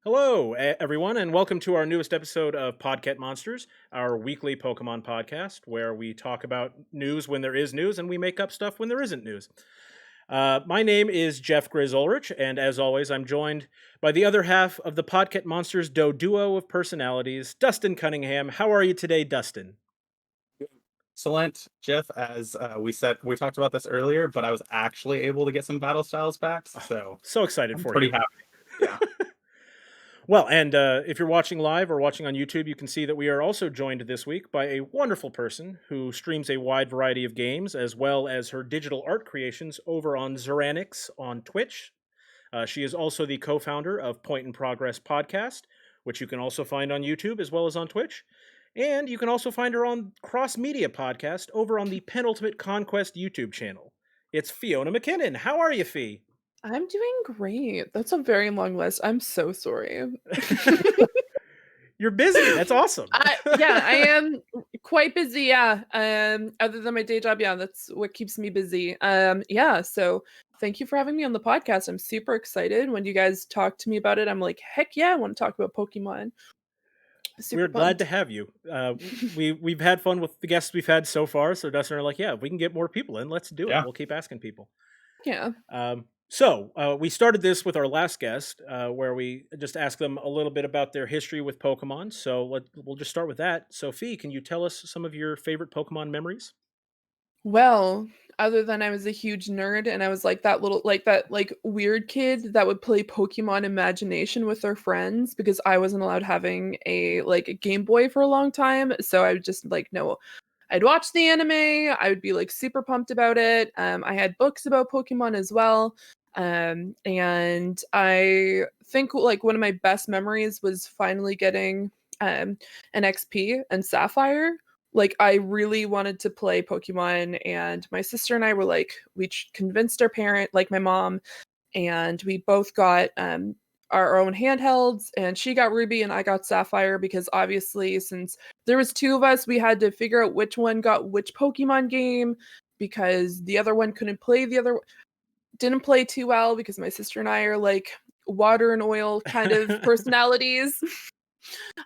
Hello, everyone, and welcome to our newest episode of Pod-ket Monsters, our weekly Pokemon podcast, where we talk about news when there is news and we make up stuff when there isn't news. My name is Jeff Grizz Ulrich, and as always, I'm joined by the other half of the Pod-ket Monsters duo of personalities, Dustin Cunningham. How are you today, Dustin? Excellent, Jeff. As we talked about this earlier, but I was actually able to get some battle styles packs, so So excited I'm for pretty you. happy. Yeah. Well, and if you're watching live or watching on YouTube, you can see that we are also joined this week by a wonderful person who streams a wide variety of games as well as her digital art creations over on Zuraniix on Twitch. She is also the co-founder of Point and Progress Podcast, which you can also find on YouTube as well as on Twitch. And you can also find her on Cross Media Podcast over on the Penultimate Conquest YouTube channel. It's Fiona MacKinnon. How are you, Fee? I'm doing great. That's a very long list. I'm so sorry. You're busy. That's awesome. I am quite busy. Yeah. Other than my day job, yeah, that's what keeps me busy. Yeah. So thank you for having me on the podcast. I'm super excited. When you guys talk to me about it, I'm like, heck yeah, I want to talk about Pokemon. We're glad to have you. We've had fun with the guests we've had so far. So Dustin and I are like, yeah, if we can get more people in, let's do it. Yeah. We'll keep asking people. Yeah. So we started this with our last guest, where we just asked them a little bit about their history with Pokemon. So we'll just start with that. Sophie, can you tell us some of your favorite Pokemon memories? Well, other than I was a huge nerd and I was like that weird kid that would play Pokemon Imagination with their friends because I wasn't allowed having a Game Boy for a long time. So I would just no, I'd watch the anime, I would be like super pumped about it. I had books about Pokemon as well. And I think like one of my best memories was finally getting an XP and Sapphire. Like I really wanted to play Pokemon, and my sister and I were like, we convinced our parent, like my mom, and we both got our own handhelds, and she got Ruby and I got Sapphire because obviously since there was two of us, we had to figure out which one got which Pokemon game because the other one couldn't play didn't play too well because my sister and I are like water and oil kind of personalities.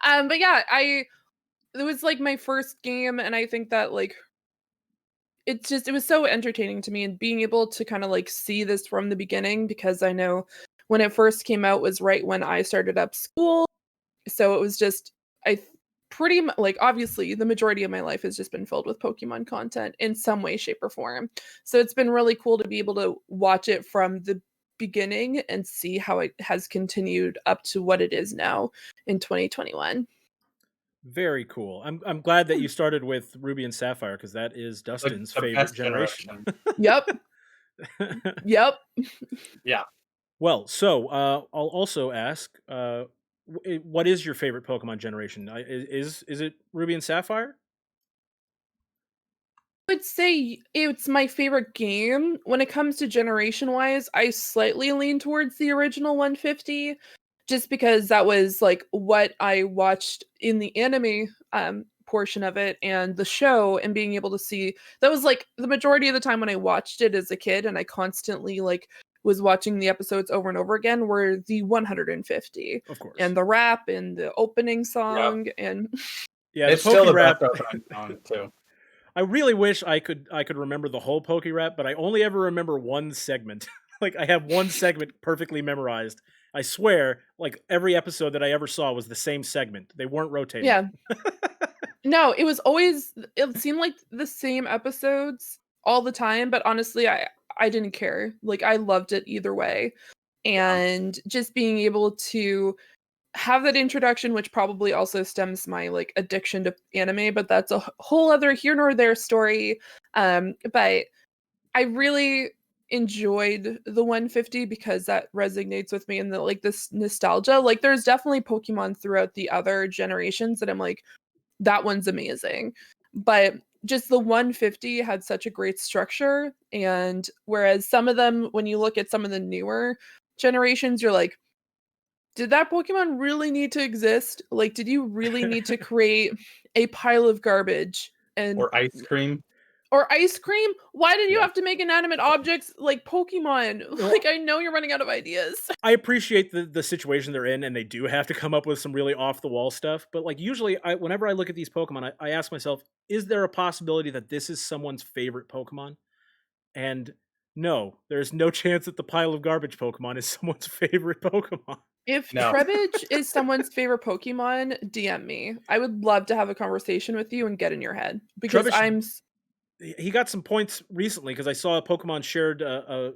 But yeah, it was like my first game, and I think that like it was so entertaining to me, and being able to kind of like see this from the beginning because I know when it first came out was right when I started up school. So it was just like obviously the majority of my life has just been filled with Pokemon content in some way, shape, or form. So it's been really cool to be able to watch it from the beginning and see how it has continued up to what it is now in 2021. Very cool. I'm glad that you started with Ruby and Sapphire because that is Dustin's The favorite best generation. Yep. Yep. Yeah. Well, so I'll also ask, what is your favorite Pokemon generation? Is it Ruby and Sapphire? I would say it's my favorite game. When it comes to generation wise, I slightly lean towards the original 150 just because that was like what I watched in the anime portion of it and the show, and being able to see that was like the majority of the time when I watched it as a kid, and I constantly like was watching the episodes over and over again, were the 150. Of course. And the rap and the opening song. And yeah, It's the still the rap best opening song too. I really wish I could remember the whole Poke Rap, but I only ever remember one segment. Like I have one segment perfectly memorized. I swear, like every episode that I ever saw was the same segment. They weren't rotating. yeah. No, it seemed like the same episodes all the time, but honestly, I didn't care. Like I loved it either way. And just being able to have that introduction, which probably also stems my like addiction to anime, but that's a whole other here nor there story. But I really enjoyed the 150 because that resonates with me, and the like this nostalgia. Like there's definitely Pokemon throughout the other generations that I'm like, that one's amazing. But just the 150 had such a great structure, and whereas some of them, when you look at some of the newer generations, you're like, did that Pokemon really need to exist? Like, did you really need to create a pile of garbage? And Or ice cream. Or ice cream? Why did you Yeah. have to make inanimate objects like Pokemon? Like, I know you're running out of ideas. I appreciate the situation they're in, and they do have to come up with some really off the wall stuff. But like usually, whenever I look at these Pokemon, I ask myself, is there a possibility that this is someone's favorite Pokemon? And no, there's no chance that the pile of garbage Pokemon is someone's favorite Pokemon. If No. Trebbage is someone's favorite Pokemon, DM me. I would love to have a conversation with you and get in your head because Trubbish- He got some points recently because I saw a Pokemon shared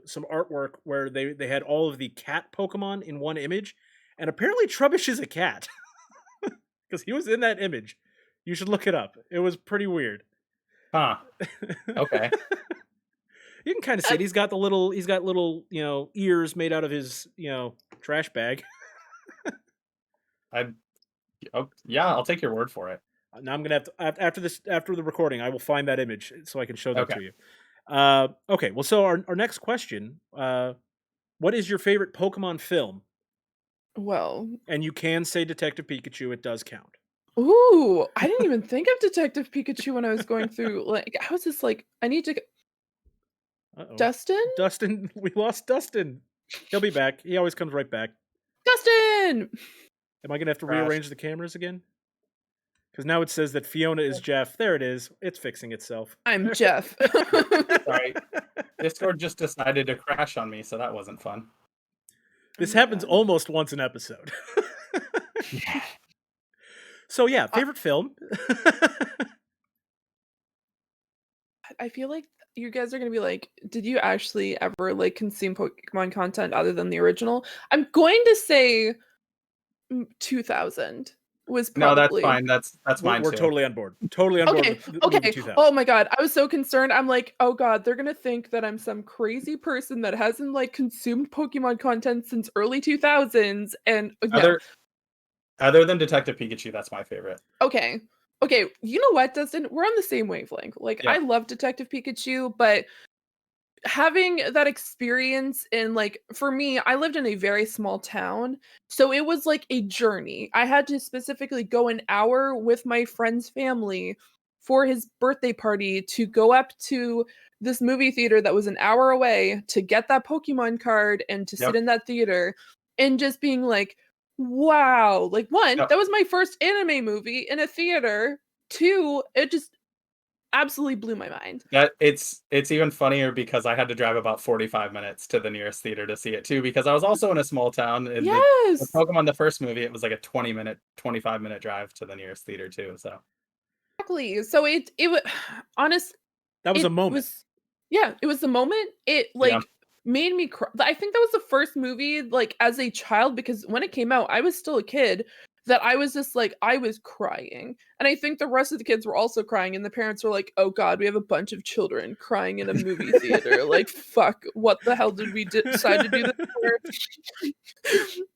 some artwork where they had all of the cat Pokemon in one image, and apparently Trubbish is a cat because he was in that image. You should look it up. It was pretty weird. Huh. Okay. You can kind of see it. He's got little ears made out of his trash bag. Yeah, I'll take your word for it. Now I'm gonna have to after the recording, I will find that image so I can show that Okay. to you. Okay, well, so our next question: what is your favorite Pokemon film? Well, And you can say Detective Pikachu; it does count. ooh, I didn't even think of Detective Pikachu when I was going through. Like, I was just like, I need to. Uh-oh. Dustin? We lost Dustin. He'll be back. He always comes right back. Dustin! Am I gonna have to Crash. rearrange the cameras again? Because now it says that Fiona is Jeff. There it is. It's fixing itself. I'm Jeff. Sorry. Discord just decided to crash on me, so that wasn't fun. This Oh my happens God. almost once an episode. So yeah, favorite film. I feel like you guys are gonna be like, did you actually ever like consume Pokemon content other than the original? I'm going to say 2000 was No, that's probably. fine. That's mine We're too. totally on board. Totally on board Okay, with the movie okay. 2000. Oh my god, I was so concerned. I'm like, oh god, they're gonna think that I'm some crazy person that hasn't like consumed Pokemon content since early 2000s. And no. Other than Detective Pikachu, that's my favorite. Okay. Okay, you know what, Dustin? We're on the same wavelength. Like, Yeah. I love Detective Pikachu, but having that experience in like for me, I lived in a very small town, so it was like a journey. I had to specifically go an hour with my friend's family for his birthday party to go up to this movie theater that was an hour away to get that Pokemon card and to sit Yep. in that theater and just being like, wow, like one, Yep. that was my first anime movie in a theater. Two, it just absolutely blew my mind. That it's even funnier because I had to drive about 45 minutes to the nearest theater to see it too, because I was also in a small town. And Yes. the Pokemon, the first movie, it was like a 25-minute drive to the nearest theater too. So Exactly. So it was honest. That was it a moment. Was, yeah, it was the moment. It like made me cry. I think that was the first movie like as a child because when it came out, I was still a kid. That I was just like I was crying, and I think the rest of the kids were also crying, and the parents were like, "Oh God, we have a bunch of children crying in a movie theater. Like, fuck, what the hell did we decide to do this for?"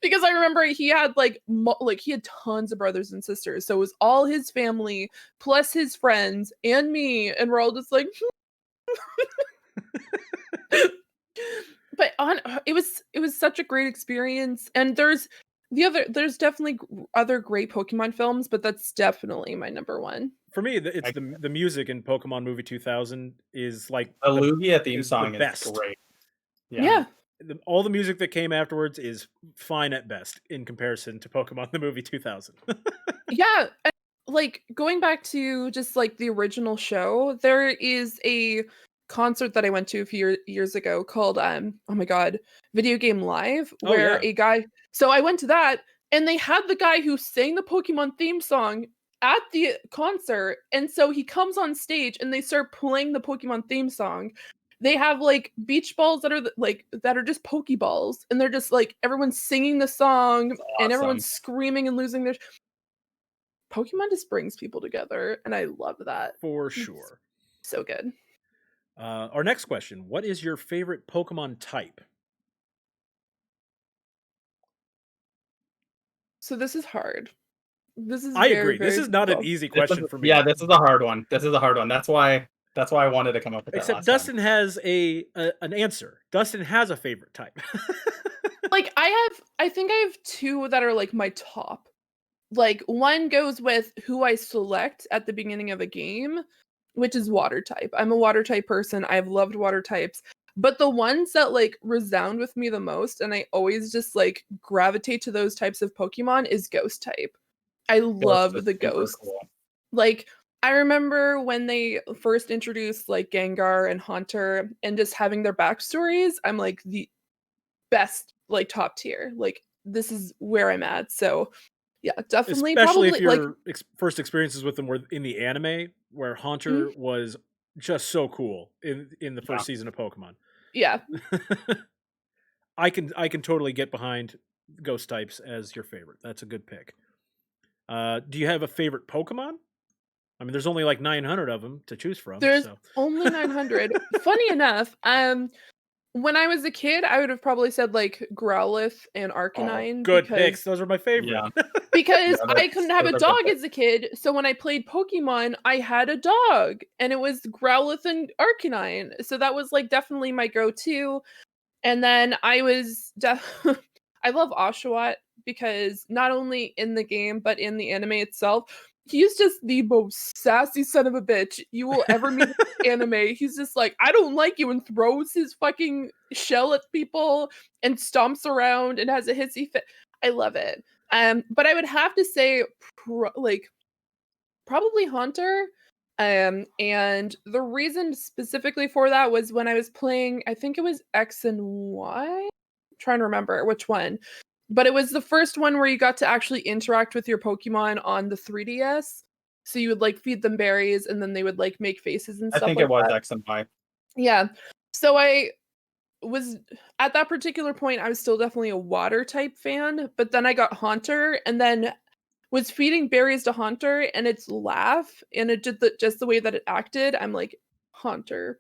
Because I remember he had like he had tons of brothers and sisters, so it was all his family plus his friends and me, and we're all just like. But it was such a great experience, and there's definitely other great Pokemon films, but that's definitely my number one. For me, it's the music in Pokemon Movie 2000 is like the Lugia theme is song the is best. great. Yeah. All the music that came afterwards is fine at best in comparison to Pokemon the Movie 2000. Yeah, and, like going back to just like the original show, there is a concert that I went to a few years ago called oh my god, Video Game Live, where a guy. So I went to that, and they had the guy who sang the Pokemon theme song at the concert, and so he comes on stage, and they start playing the Pokemon theme song. They have like beach balls that are just Pokeballs, and they're just like everyone's singing the song, and everyone's screaming and losing their. Pokemon just brings people together, and I love that. For sure. It's so good. Our next question: what is your favorite Pokemon type? So this is hard. This is. I agree. This is not an easy question for me. Yeah, this is a hard one. That's why I wanted to come up with that. Except Dustin has an answer. Dustin has a favorite type. Like I think I have two that are like my top. Like one goes with who I select at the beginning of a game, which is water type. I'm a water type person. I've loved water types. But the ones that like resound with me the most, and I always just like gravitate to those types of Pokemon, is ghost type. I love the ghosts. Cool. Like, I remember when they first introduced like Gengar and Haunter and just having their backstories, I'm like the best, like top tier. Like, this is where I'm at. So yeah, definitely. Especially probably if your first experiences with them were in the anime, where Haunter was just so cool in the first season of Pokemon. Yeah. I can totally get behind ghost types as your favorite. That's a good pick. Do you have a favorite Pokemon? I mean, there's only like 900 of them to choose from. There's so. only 900. Funny enough, when I was a kid, I would have probably said like Growlithe and Arcanine. Good picks. Those are my favorite. Yeah. Because I couldn't have a dog as a kid, so when I played Pokemon, I had a dog, and it was Growlithe and Arcanine. So that was like definitely my go-to. And then I was I love Oshawott because not only in the game but in the anime itself, he's just the most sassy son of a bitch you will ever meet in the anime. He's just like, I don't like you, and throws his fucking shell at people and stomps around and has a hissy fit. I love it. But I would have to say probably Haunter. And the reason specifically for that was when I was playing, I think it was X and Y. I'm trying to remember which one. But it was the first one where you got to actually interact with your Pokemon on the 3DS. So you would like feed them berries and then they would like make faces and stuff. I think like it was that. X and Y. Yeah. So I was at that particular point, I was still definitely a water type fan, but then I got Haunter and then was feeding berries to Haunter, and its laugh and it just the way that it acted, I'm like, Haunter.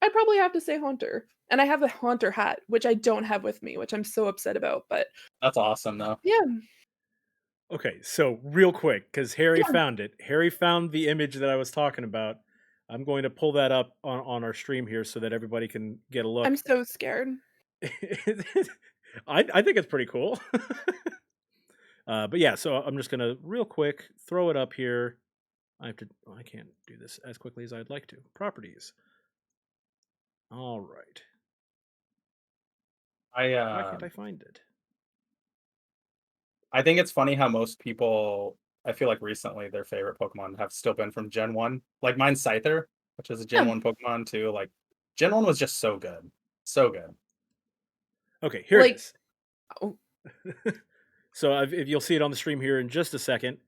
I'd probably have to say Haunter. And I have a Haunter hat, which I don't have with me, which I'm so upset about, but That's awesome though. yeah. Okay, so real quick, because Harry found it. Harry found the image that I was talking about. I'm going to pull that up on our stream here so that everybody can get a look. I'm so scared. I think it's pretty cool. But yeah, so I'm just gonna real quick throw it up here. I can't do this as quickly as I'd like to. Properties. All right. Why can't I find it? I think it's funny how most people, I feel like recently their favorite Pokemon have still been from Gen 1. Like mine's Scyther, which is a Gen 1 Pokemon too. Like Gen 1 was just so good. So good. Okay, here it is. Oh. So if you'll see it on the stream here in just a second.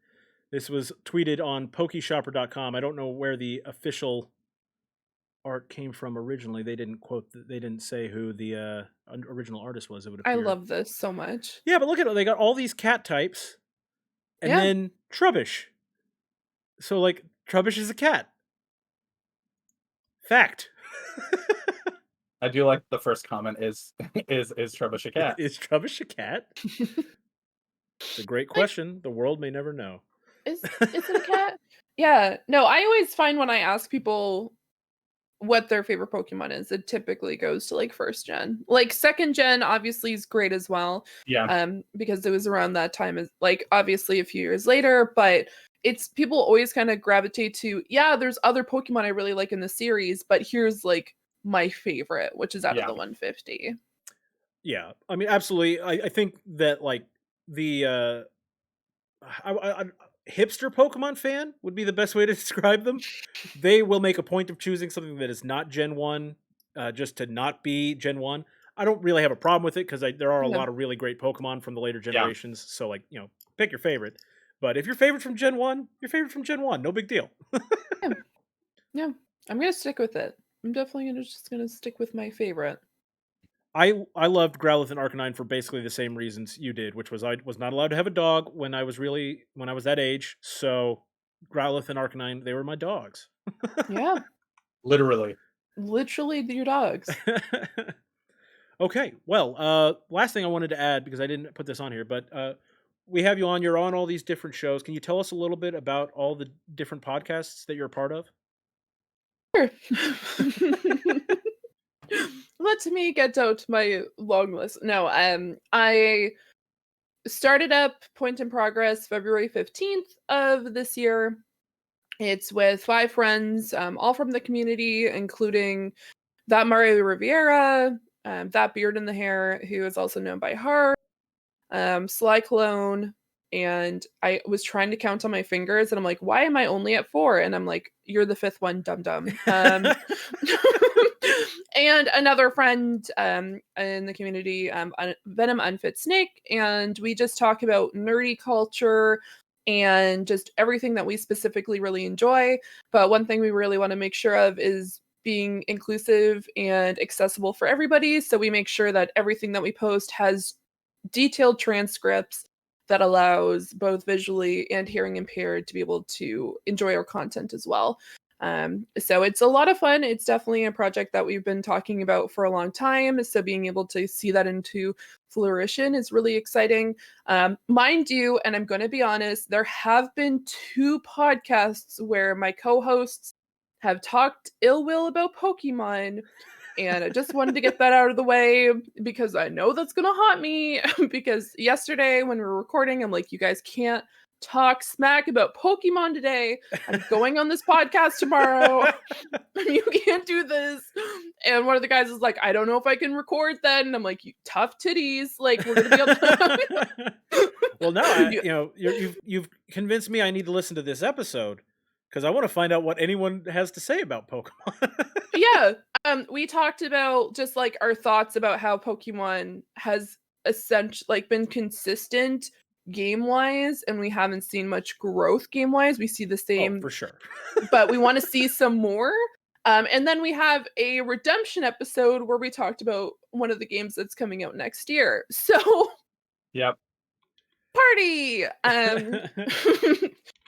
This was tweeted on Pokeshopper.com. I don't know where the official art came from originally. They didn't say who the original artist was. It would appear. I love this so much. Yeah, but look at it. They got all these cat types, and then Trubbish. So like Trubbish is a cat. Fact. I do like the first comment is Trubbish a cat? Is Trubbish a cat? It's a great question. The world may never know. Is it a cat? Yeah. No, I always find when I ask people what their favorite Pokemon is, it typically goes to like first gen. Like second gen obviously is great as well. Yeah. Because it was around that time, as like obviously a few years later, but it's people always kind of gravitate to, yeah, there's other Pokemon I really like in the series, but here's like my favorite, which is out of the 150. Yeah. I mean, absolutely. I think that like the hipster Pokemon fan would be the best way to describe them. They will make a point of choosing something that is not Gen 1 just to not be Gen 1. I don't really have a problem with it because there are a lot of really great Pokemon from the later generations. So, like, pick your favorite. But if your favorite from Gen 1, your favorite from Gen 1. No big deal. Yeah. I'm going to stick with it. I'm definitely just going to stick with my favorite. I loved Growlithe and Arcanine for basically the same reasons you did, which was I was not allowed to have a dog when I was that age. So Growlithe and Arcanine, they were my dogs. Yeah. Literally your dogs. Okay. Well, last thing I wanted to add, because I didn't put this on here, but we have you on. You're on all these different shows. Can you tell us a little bit about all the different podcasts that you're a part of? Sure. Let me get out my long list. No, I started up Point in Progress February 15th of this year. It's with 5 friends, all from the community, including that Mario Riviera, that Beard in the Hair, who is also known by Har, Sly Cologne, and I was trying to count on my fingers, and I'm like, why am I only at 4? And I'm like, you're the 5th one, dum dum. And another friend in the community, Venom Unfit Snake, and we just talk about nerdy culture and just everything that we specifically really enjoy. But one thing we really want to make sure of is being inclusive and accessible for everybody. So we make sure that everything that we post has detailed transcripts that allows both visually and hearing impaired to be able to enjoy our content as well. So it's a lot of fun. It's definitely a project that we've been talking about for a long time. So being able to see that into fruition is really exciting. Mind you, and I'm going to be honest, there have been 2 podcasts where my co-hosts have talked ill will about Pokemon. And I just wanted to get that out of the way because I know that's going to haunt me. Because yesterday when we were recording, I'm like, you guys can't talk smack about Pokemon today. I'm going on this podcast tomorrow. You can't do this. And one of the guys is like, I don't know if I can record then. And I'm like, you tough titties. Like, we're going to be able to. Well, now, you've convinced me I need to listen to this episode because I want to find out what anyone has to say about Pokemon. Yeah. We talked about just like our thoughts about how Pokemon has essentially like been consistent game-wise, and we haven't seen much growth game-wise. We see the same, for sure. But we want to see some more. And then we have a redemption episode where we talked about one of the games that's coming out next year. So, yep, party.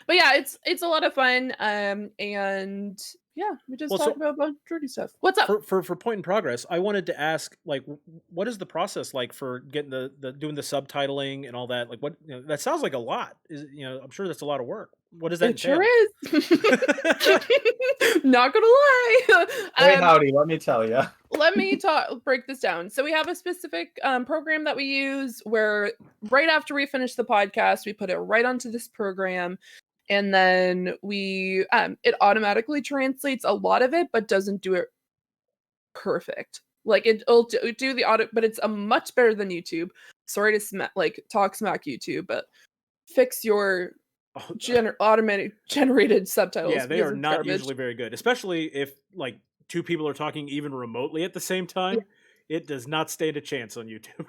But yeah, it's a lot of fun. And yeah, we just talked about a bunch of dirty stuff. What's up? For Point in Progress, I wanted to ask, like, what is the process like for getting the doing the subtitling and all that? Like, what that sounds like a lot. I'm sure that's a lot of work. What does that entail? Sure is. Not gonna lie. Hey, howdy, let me tell you. Let me break this down. So we have a specific program that we use where right after we finish the podcast, we put it right onto this program. And then we, it automatically translates a lot of it, but doesn't do it perfect. Like it'll do the audit, but it's a much better than YouTube. Sorry to talk smack YouTube, but fix your automatic generated subtitles. Yeah, they are not usually very good, especially if like 2 people are talking even remotely at the same time. Yeah. It does not stand a chance on YouTube.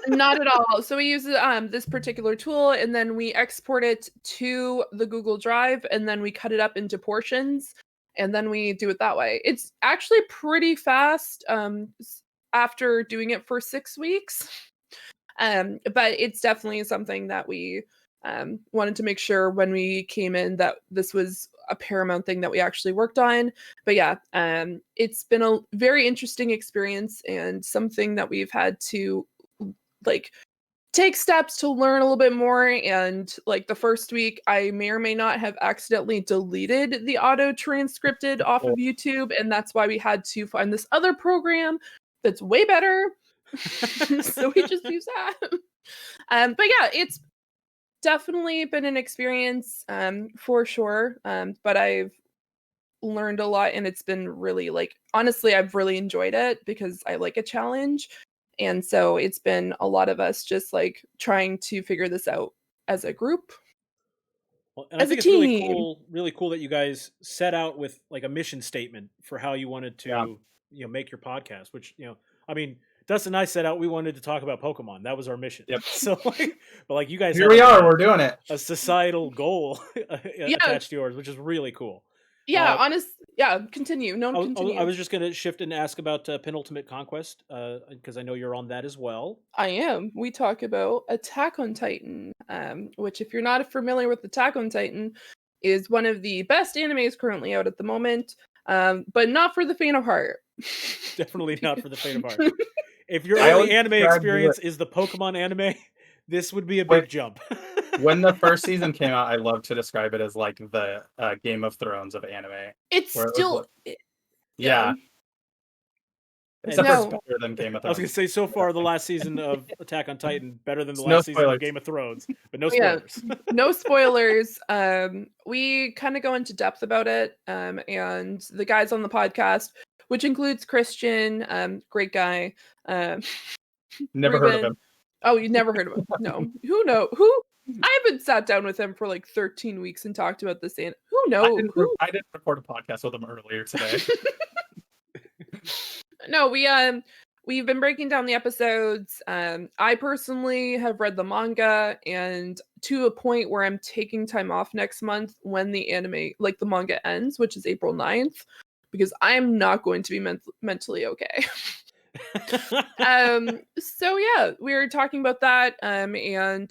Not at all. So we use this particular tool, and then we export it to the Google Drive, and then we cut it up into portions, and then we do it that way. It's actually pretty fast after doing it for 6 weeks. But it's definitely something that we wanted to make sure when we came in that this was a paramount thing that we actually worked on. But yeah, it's been a very interesting experience and something that we've had to like take steps to learn a little bit more. And like the first week, I may or may not have accidentally deleted the auto transcripted off of YouTube, and that's why we had to find this other program that's way better. So we just use that. But yeah, it's definitely been an experience for sure. But I've learned a lot, and it's been really honestly, I've really enjoyed it because I like a challenge. And so it's been a lot of us just trying to figure this out as a group. Well, and I think it's really cool that you guys set out with a mission statement for how you wanted to, make your podcast, which, I mean, Dustin and I set out, we wanted to talk about Pokemon. That was our mission. Yep. So but you guys, here we are, we're doing it. A societal goal attached to yours, which is really cool. Yeah, continue. Continue. I was just going to shift and ask about Penultimate Conquest, because I know you're on that as well. I am. We talk about Attack on Titan, which, if you're not familiar with Attack on Titan, is one of the best animes currently out at the moment, but not for the faint of heart. Definitely not for the faint of heart. If your only anime experience is the Pokemon anime, this would be a big jump. When the first season came out, I love to describe it as the Game of Thrones of anime. It's still... Yeah. Except No. for it's better than Game of I was Thrones. going to say, so far, the last season of Attack on Titan better than the No last season spoilers. of Game of Thrones, but no Yeah. spoilers. No spoilers. We kind of go into depth about it. And the guys on the podcast, which includes Christian, great guy. Never heard of Ruben. him. Oh, you never heard of him? No. Who know? Who? I haven't sat down with him for like 13 weeks and talked about this. And who knows? I didn't record a podcast with him earlier today. No, we've been breaking down the episodes. I personally have read the manga, and to a point where I'm taking time off next month when the anime, like the manga ends, which is April 9th, because I'm not going to be mentally okay. So yeah, we were talking about that and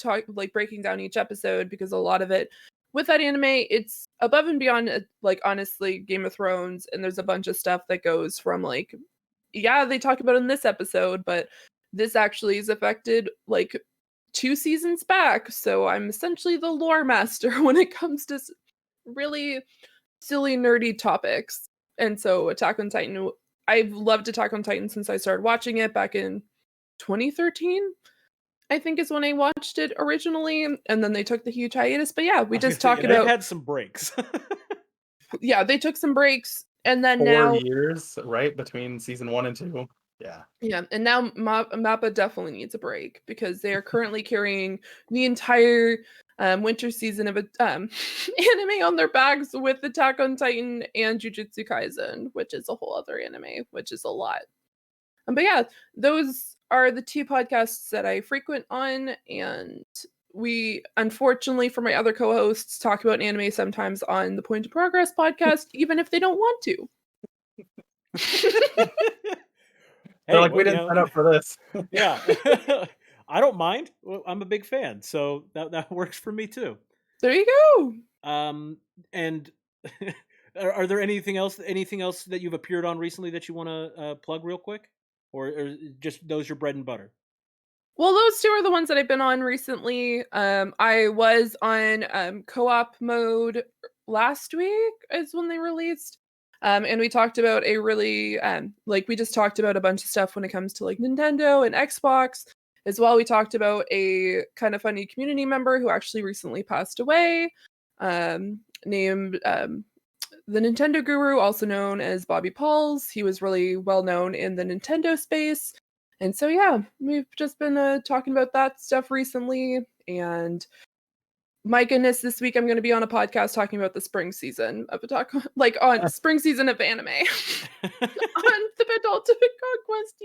breaking down each episode, because a lot of it with that anime, it's above and beyond like honestly Game of Thrones, and there's a bunch of stuff that goes from like, yeah, they talk about in this episode, but this actually is affected like 2 seasons back. So I'm essentially the lore master when it comes to really silly nerdy topics. And so Attack on Titan, I've loved Attack on Titan since I started watching it back in 2013. I think is when I watched it originally, and then they took the huge hiatus. But yeah, we just talk about. They've had some breaks. Yeah, they took some breaks, and then 4 now years, right, between season 1 and 2. Yeah. Yeah, and now Mappa definitely needs a break, because they are currently carrying the entire winter season of anime on their backs with Attack on Titan and Jujutsu Kaisen, which is a whole other anime, which is a lot. But yeah, those are the 2 podcasts that I frequent on, and we, unfortunately for my other co-hosts, talk about anime sometimes on the Point of Progress podcast, even if they don't want to. They're like, we didn't sign up for this. Yeah. I don't mind. I'm a big fan, so that works for me too. There you go. And are there anything else that you've appeared on recently that you want to plug real quick, or just those your bread and butter? Well, those 2 are the ones that I've been on recently. I was on co-op mode last week is when they released. And we talked about a really we just talked about a bunch of stuff when it comes to like Nintendo and Xbox. As well, we talked about a kind of funny community member who actually recently passed away, named the Nintendo Guru, also known as Bobby Pauls. He was really well known in the Nintendo space. And so, yeah, we've just been talking about that stuff recently. And my goodness, this week I'm going to be on a podcast talking about the spring season of spring season of anime on the Penultimate Conquest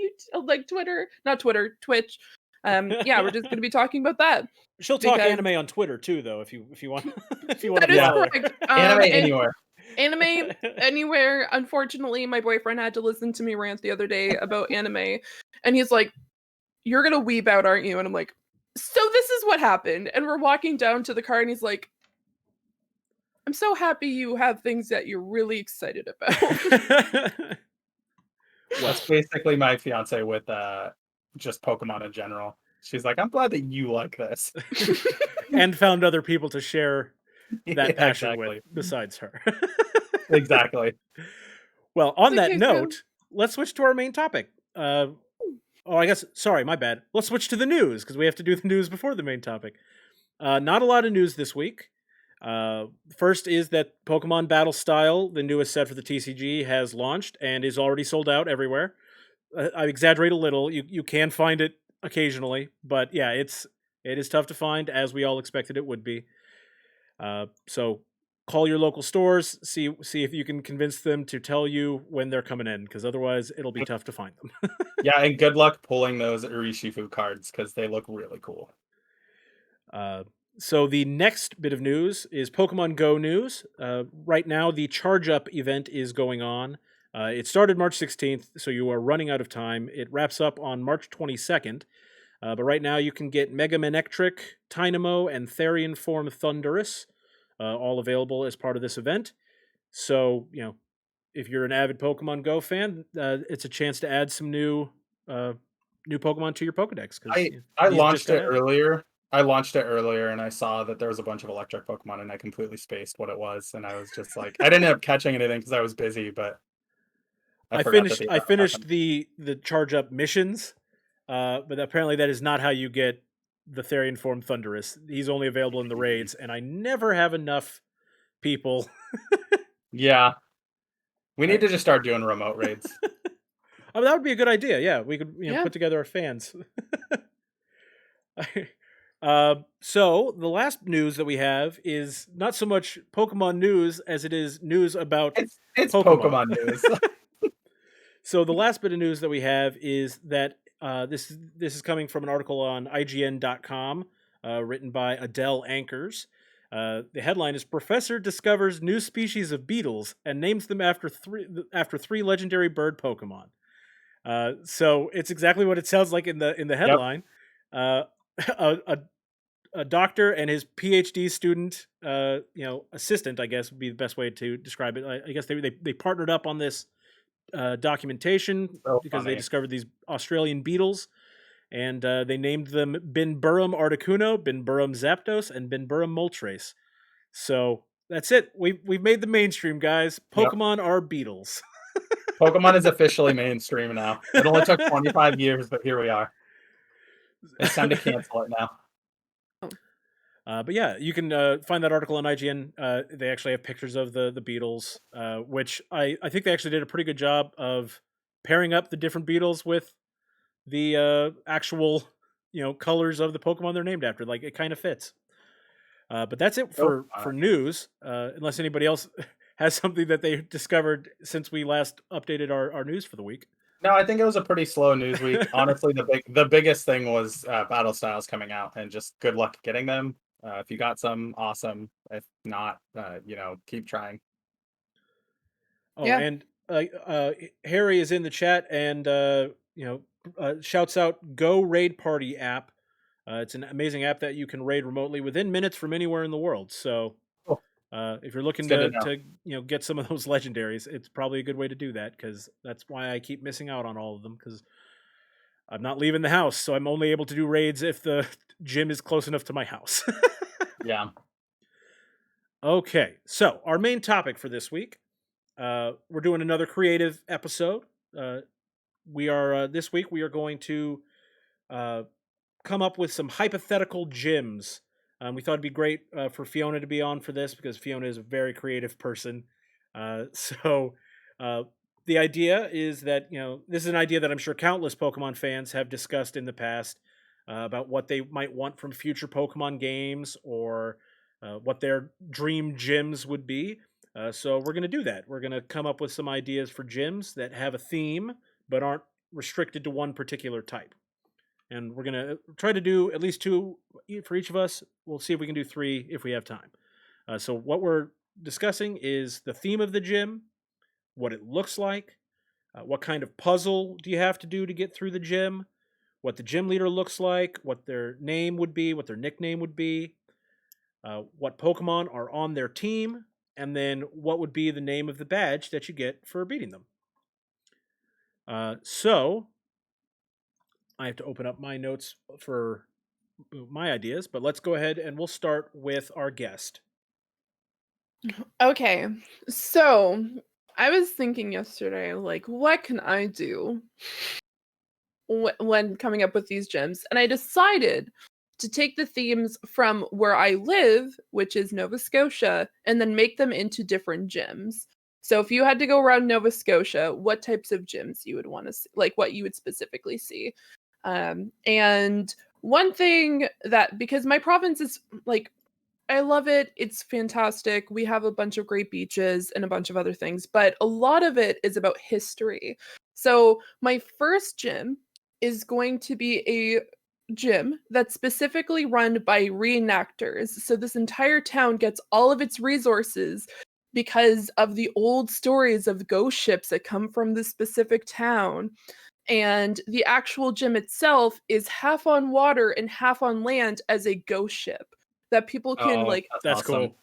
Twitch. Yeah, we're just going to be talking about that. She'll talk anime on Twitter too, though, if you want. If you want that to. Is correct. Anime anywhere. Anime anywhere. Unfortunately, my boyfriend had to listen to me rant the other day about anime, and he's like, "You're gonna weep out, aren't you?" And I'm like, "So this is what happened." And we're walking down to the car, and he's like, "I'm so happy you have things that you're really excited about." That's basically my fiance with just Pokemon in general. She's like, I'm glad that you like this. And found other people to share that passion with besides her. Exactly. Well, on that note, let's switch to our main topic. Sorry, my bad. Let's switch to the news, because we have to do the news before the main topic. Not a lot of news this week. First is that Pokemon Battle Style, the newest set for the TCG, has launched and is already sold out everywhere. I exaggerate a little. You can find it occasionally, but yeah, it is tough to find, as we all expected it would be. So call your local stores, see if you can convince them to tell you when they're coming in, because otherwise it'll be tough to find them. Yeah, and good luck pulling those Urishifu cards, because they look really cool. So the next bit of news is Pokemon Go news. Right now, the Charge Up event is going on. It started March 16th, so you are running out of time. It wraps up on March 22nd. But right now, you can get Mega Manectric, Tynamo, and Therian Form Thundurus, all available as part of this event. So, if you're an avid Pokemon Go fan, it's a chance to add some new Pokemon to your Pokedex. I launched it earlier. And I saw that there was a bunch of electric Pokemon, and I completely spaced what it was. And I was just like, I didn't end up catching anything because I was busy, but I finished the charge up missions, but apparently that is not how you get the Therian form Thunderous. He's only available in the raids, and I never have enough people. Yeah. We need to just start doing remote raids. Oh, that would be a good idea. Yeah, we could put together our fans. So the last news that we have is not so much Pokemon news as it is news about it's Pokemon news. So the last bit of news that we have is that this is coming from an article on IGN.com written by Adele Ankers. The headline is Professor discovers new species of beetles and names them after three legendary bird Pokemon. So it's exactly what it sounds like in the headline. Yep. A doctor and his PhD student, assistant, I guess would be the best way to describe it. I guess they partnered up on this documentation because they discovered these Australian beetles, and they named them Binburum articuno, Binburum zapdos, and Binburum moltres. So that's it. We've made the mainstream, guys. Pokemon are beetles. Pokemon is officially mainstream now. It only took 25 years, but here we are. It's time to cancel it now. But yeah, you can find that article on IGN. They actually have pictures of the beetles, which I think they actually did a pretty good job of pairing up the different beetles with the actual colors of the Pokemon they're named after. Like, it kind of fits. But that's it for news. Unless anybody else has something that they discovered since we last updated our news for the week. No, I think it was a pretty slow news week. Honestly, the biggest thing was battle styles coming out, and just good luck getting them. If you got some, awesome. If not, keep trying. Oh, yeah. And Harry is in the chat and shouts out Go Raid Party app. It's an amazing app that you can raid remotely within minutes from anywhere in the world. So if you're looking to get some of those legendaries, it's probably a good way to do that, because that's why I keep missing out on all of them, because I'm not leaving the house, so I'm only able to do raids if the gym is close enough to my house. Yeah. Okay, so our main topic for this week, we're doing another creative episode. This week we are going to come up with some hypothetical gyms. We thought it'd be great for Fiona to be on for this, because Fiona is a very creative person. So the idea is that, this is an idea that I'm sure countless Pokemon fans have discussed in the past about what they might want from future Pokemon games, or what their dream gyms would be. So we're going to do that. We're going to come up with some ideas for gyms that have a theme but aren't restricted to one particular type. And we're going to try to do at least 2 for each of us. We'll see if we can do 3 if we have time. So what we're discussing is the theme of the gym, what it looks like, what kind of puzzle do you have to do to get through the gym, what the gym leader looks like, what their name would be, what their nickname would be, what Pokemon are on their team, and then what would be the name of the badge that you get for beating them. So I have to open up my notes for my ideas, but let's go ahead and we'll start with our guest. Okay, so I was thinking yesterday, like, what can I do when coming up with these gyms? And I decided to take the themes from where I live, which is Nova Scotia, and then make them into different gyms. So if you had to go around Nova Scotia, what types of gyms you would want to see, like what you would specifically see. And one thing that, because my province is like, I love it. It's fantastic. We have a bunch of great beaches and a bunch of other things, but a lot of it is about history. So my first gym is going to be a gym that's specifically run by reenactors. So this entire town gets all of its resources because of the old stories of ghost ships that come from this specific town. And the actual gym itself is half on water and half on land as a ghost ship that people can that's awesome. Cool.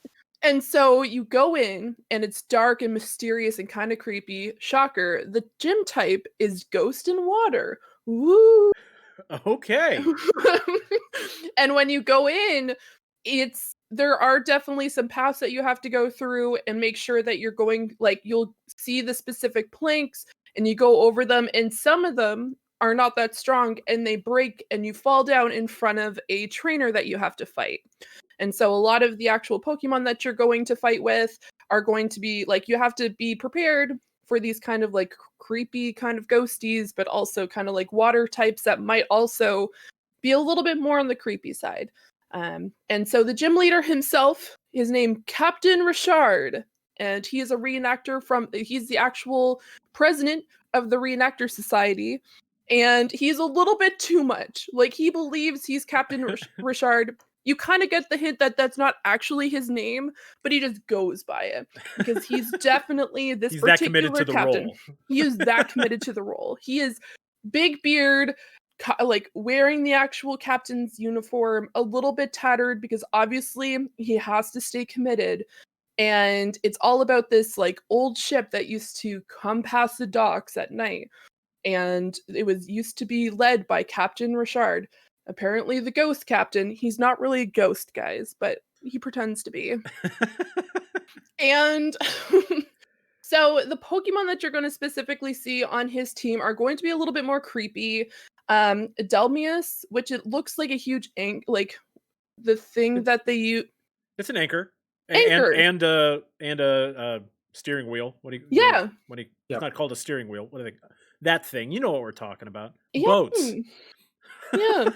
And so you go in and it's dark and mysterious and kind of creepy. Shocker, the gym type is ghost and water. Woo! Okay. And when you go in, there are definitely some paths that you have to go through and make sure that you're going, like, you'll see the specific planks and you go over them, and some of them are not that strong and they break and you fall down in front of a trainer that you have to fight. And so a lot of the actual Pokemon that you're going to fight with are going to be like, you have to be prepared for these kind of like creepy kind of ghosties, but also kind of like water types that might also be a little bit more on the creepy side. And so the gym leader himself is named Captain Richard, and he is a reenactor he's the actual president of the Reenactor Society. And he's a little bit too much. Like, he believes he's Captain Richard. You kind of get the hint that that's not actually his name, but he just goes by it because he's definitely this He's that particular committed to the captain. role. He is that committed to the role. He is big beard, like wearing the actual captain's uniform, a little bit tattered because obviously he has to stay committed. And it's all about this like old ship that used to come past the docks at night. And it was used to be led by Captain Richard. Apparently the ghost captain. He's not really a ghost, guys, but he pretends to be. And so the Pokemon that you're going to specifically see on his team are going to be a little bit more creepy. Delmius, which it looks like a huge like the thing that they use. It's an anchor. Anchor. And a steering wheel. Yeah. It's not called a steering wheel. What are they? That thing. You know what we're talking about. Yeah. Boats. Yeah.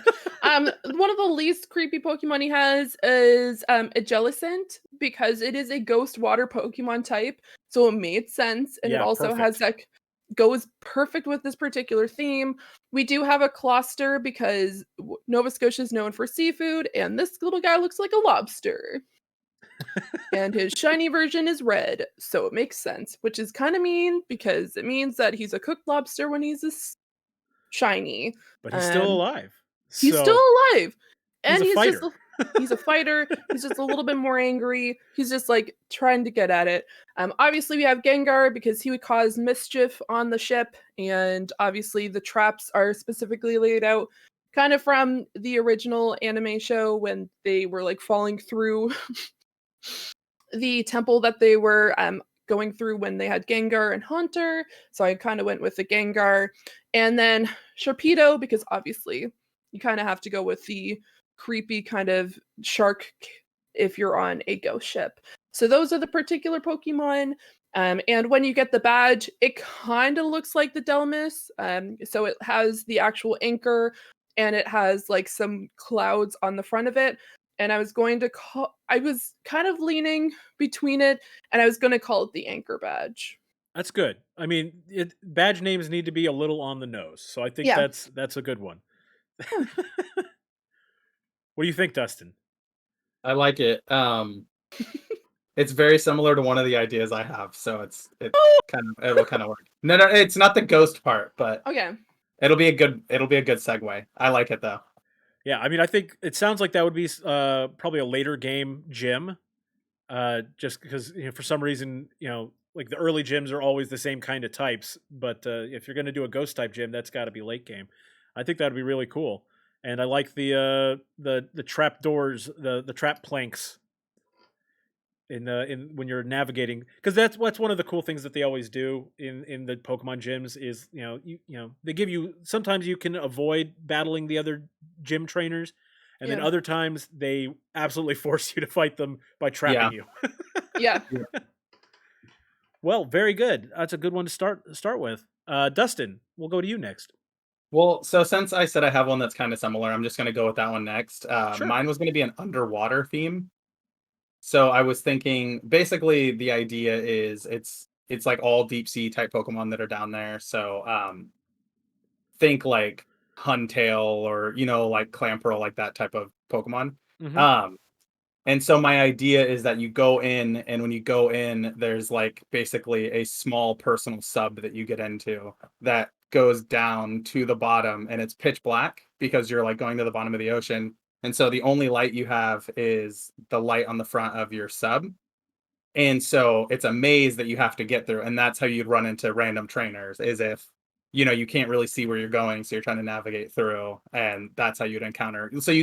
One of the least creepy Pokemon he has is a Jellicent, because it is a ghost water Pokemon type. So it made sense. And it also has like goes perfect with this particular theme. We do have a Closter because Nova Scotia is known for seafood, and this little guy looks like a lobster. And his shiny version is red, so it makes sense, which is kind of mean because it means that he's a cooked lobster when he's shiny. But he's still alive. He's still alive. And he's a fighter. He's a fighter. He's just a little bit more angry. He's just like trying to get at it. Obviously we have Gengar because he would cause mischief on the ship, and obviously the traps are specifically laid out kind of from the original anime show when they were like falling through the temple that they were going through when they had Gengar and Haunter. So I kind of went with the Gengar. And then Sharpedo, because obviously you kind of have to go with the creepy kind of shark if you're on a ghost ship. So those are the particular Pokemon. And when you get the badge, it kind of looks like the Delmus. So it has the actual anchor, and it has like some clouds on the front of it. And I was kind of leaning between it, and I was going to call it the anchor badge. That's good. I mean, badge names need to be a little on the nose, so I think that's a good one. What do you think, Dustin? I like it. It's very similar to one of the ideas I have, so it will kind of work. No, it's not the ghost part, but okay, it'll be a good segue. I like it though. Yeah, I mean, I think it sounds like that would be probably a later game gym, just because for some reason like the early gyms are always the same kind of types, but if you're going to do a ghost type gym, that's got to be late game. I think that would be really cool, and I like the trap doors, the trap planks in when you're navigating, because that's one of the cool things that they always do in the Pokemon gyms is they give you, sometimes you can avoid battling the other gym trainers, and then other times they absolutely force you to fight them by trapping you. Yeah. Well, very good. That's a good one to start with. Dustin, we'll go to you next. Well, so since I said I have one that's kind of similar, I'm just going to go with that one next. Sure. Mine was going to be an underwater theme. So I was thinking, basically, the idea is it's like all deep sea type Pokemon that are down there. So think like Huntail or like Clamperl, like that type of Pokemon. Mm-hmm. And so my idea is that you go in, and when you go in, there's like basically a small personal sub that you get into that goes down to the bottom, and it's pitch black because you're like going to the bottom of the ocean. And so the only light you have is the light on the front of your sub. And so it's a maze that you have to get through. And that's how you'd run into random trainers, is if, you can't really see where you're going. So you're trying to navigate through, and that's how you'd encounter. So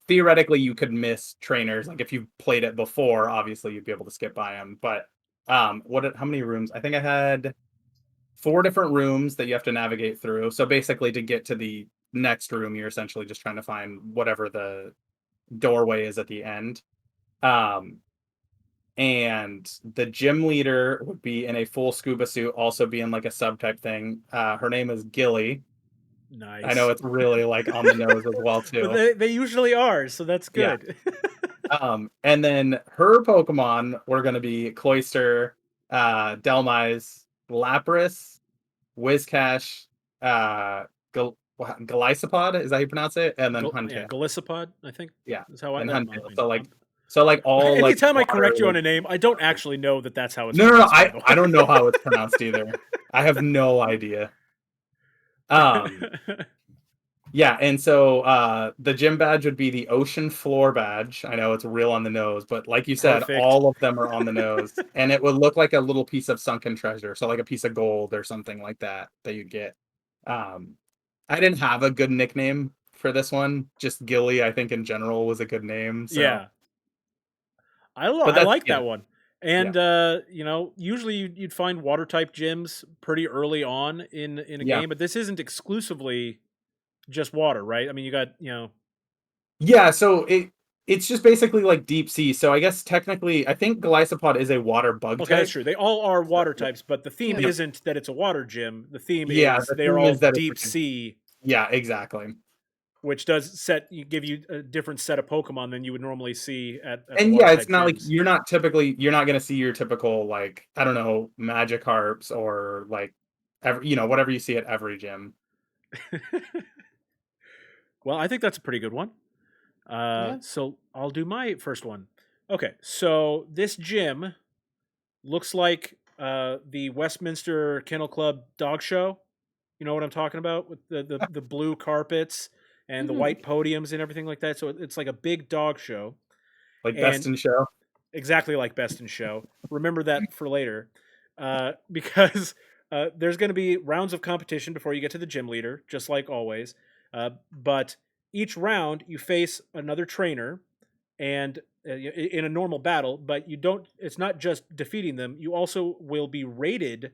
theoretically, you could miss trainers. Like if you played it before, obviously you'd be able to skip by them. But how many rooms? I think I had 4 different rooms that you have to navigate through. So basically, to get to the next room, you're essentially just trying to find whatever the doorway is at the end. Um, and the gym leader would be in a full scuba suit, also being like a sub type thing. Her name is Gilly. I know Nice. it's really like on the nose as well But too. they usually are, so that's Yeah. good. And then her Pokemon were going to be Cloyster, Delmise, Lapras, Whiscash, Golisopod, is that how you pronounce it? And then Yeah, Huntail. Golisopod, I think. Yeah, Is how and that Huntail. might be. So like all like Anytime I correct you on water. a name, I don't actually know that that's how it's No, pronounced. by the way. I don't know how it's pronounced either. I have no idea. Yeah, and so the gym badge would be the ocean floor badge. I know it's real on the nose, but like you said, Perfect. all of them are on the nose. And it would look like a little piece of sunken treasure. So like a piece of gold or something like that you'd get. I didn't have a good nickname for this one. Just Gilly, I think in general was a good name. So Yeah. I But like yeah. that one. And you know, usually you'd find water type gyms pretty early on in a Yeah. game, but this isn't exclusively just water, right? I mean, you got, you know, Yeah, so it's just basically like deep sea. So I guess technically I think Golisopod is a water bug okay, type. that's true. They all are water Yeah. types, but the theme Yeah. isn't that it's a water gym. The theme Yeah, is the they are theme all is that it's deep like a- sea, Yeah, exactly. which does give you a different set of Pokemon than you would normally see at the And water yeah, type it's not like gyms. you're not gonna see your typical like, I don't know, Magikarps or like whatever you see at every gym. Well, I think that's a pretty good one. Yeah. So I'll do my first one. Okay, so this gym looks like the Westminster Kennel Club dog show. You know what I'm talking about, with the blue carpets and the Mhm. white podiums and everything like that. So it's like a big dog show, Like Best and in Show. exactly like Best in Show. Remember that for later, because there's going to be rounds of competition before you get to the gym leader, just like always. But each round you face another trainer, and in a normal battle. But you don't. It's not just defeating them. You also will be rated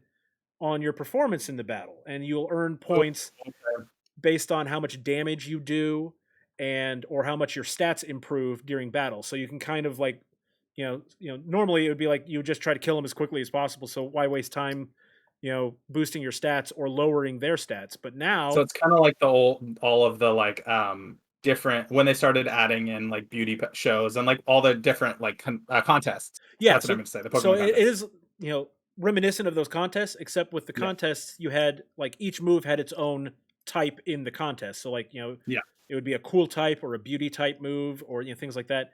on your performance in the battle, and you'll earn points Okay. based on how much damage you do and or how much your stats improve during battle. So you can kind of like, normally it would be like you would just try to kill them as quickly as possible. So why waste time, boosting your stats or lowering their stats? But So now, it's kind of like all of the like different when they started adding in like shows and like all the different like contests. yeah, That's what I so meant to say. The so Pokemon it contests. is, reminiscent of those contests, except with the Yeah. contests you had like each move had its own type in the contest. So like, Yeah. it would be a cool type or a beauty type move or things like that.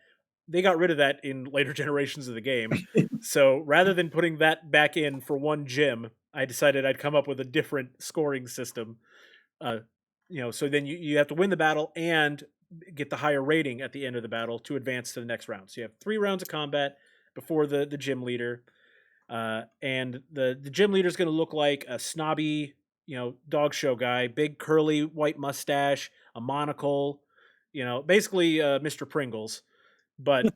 They got rid of that in later generations of the game. So rather than putting that back in for one gym, I decided I'd come up with a different scoring system. So then you have to win the battle and get the higher rating at the end of the battle to advance to the next round. So you have 3 rounds of combat before the gym leader. And the gym leader is going to look like a snobby, dog show guy, big curly white mustache, a monocle, basically Mr. Pringles, but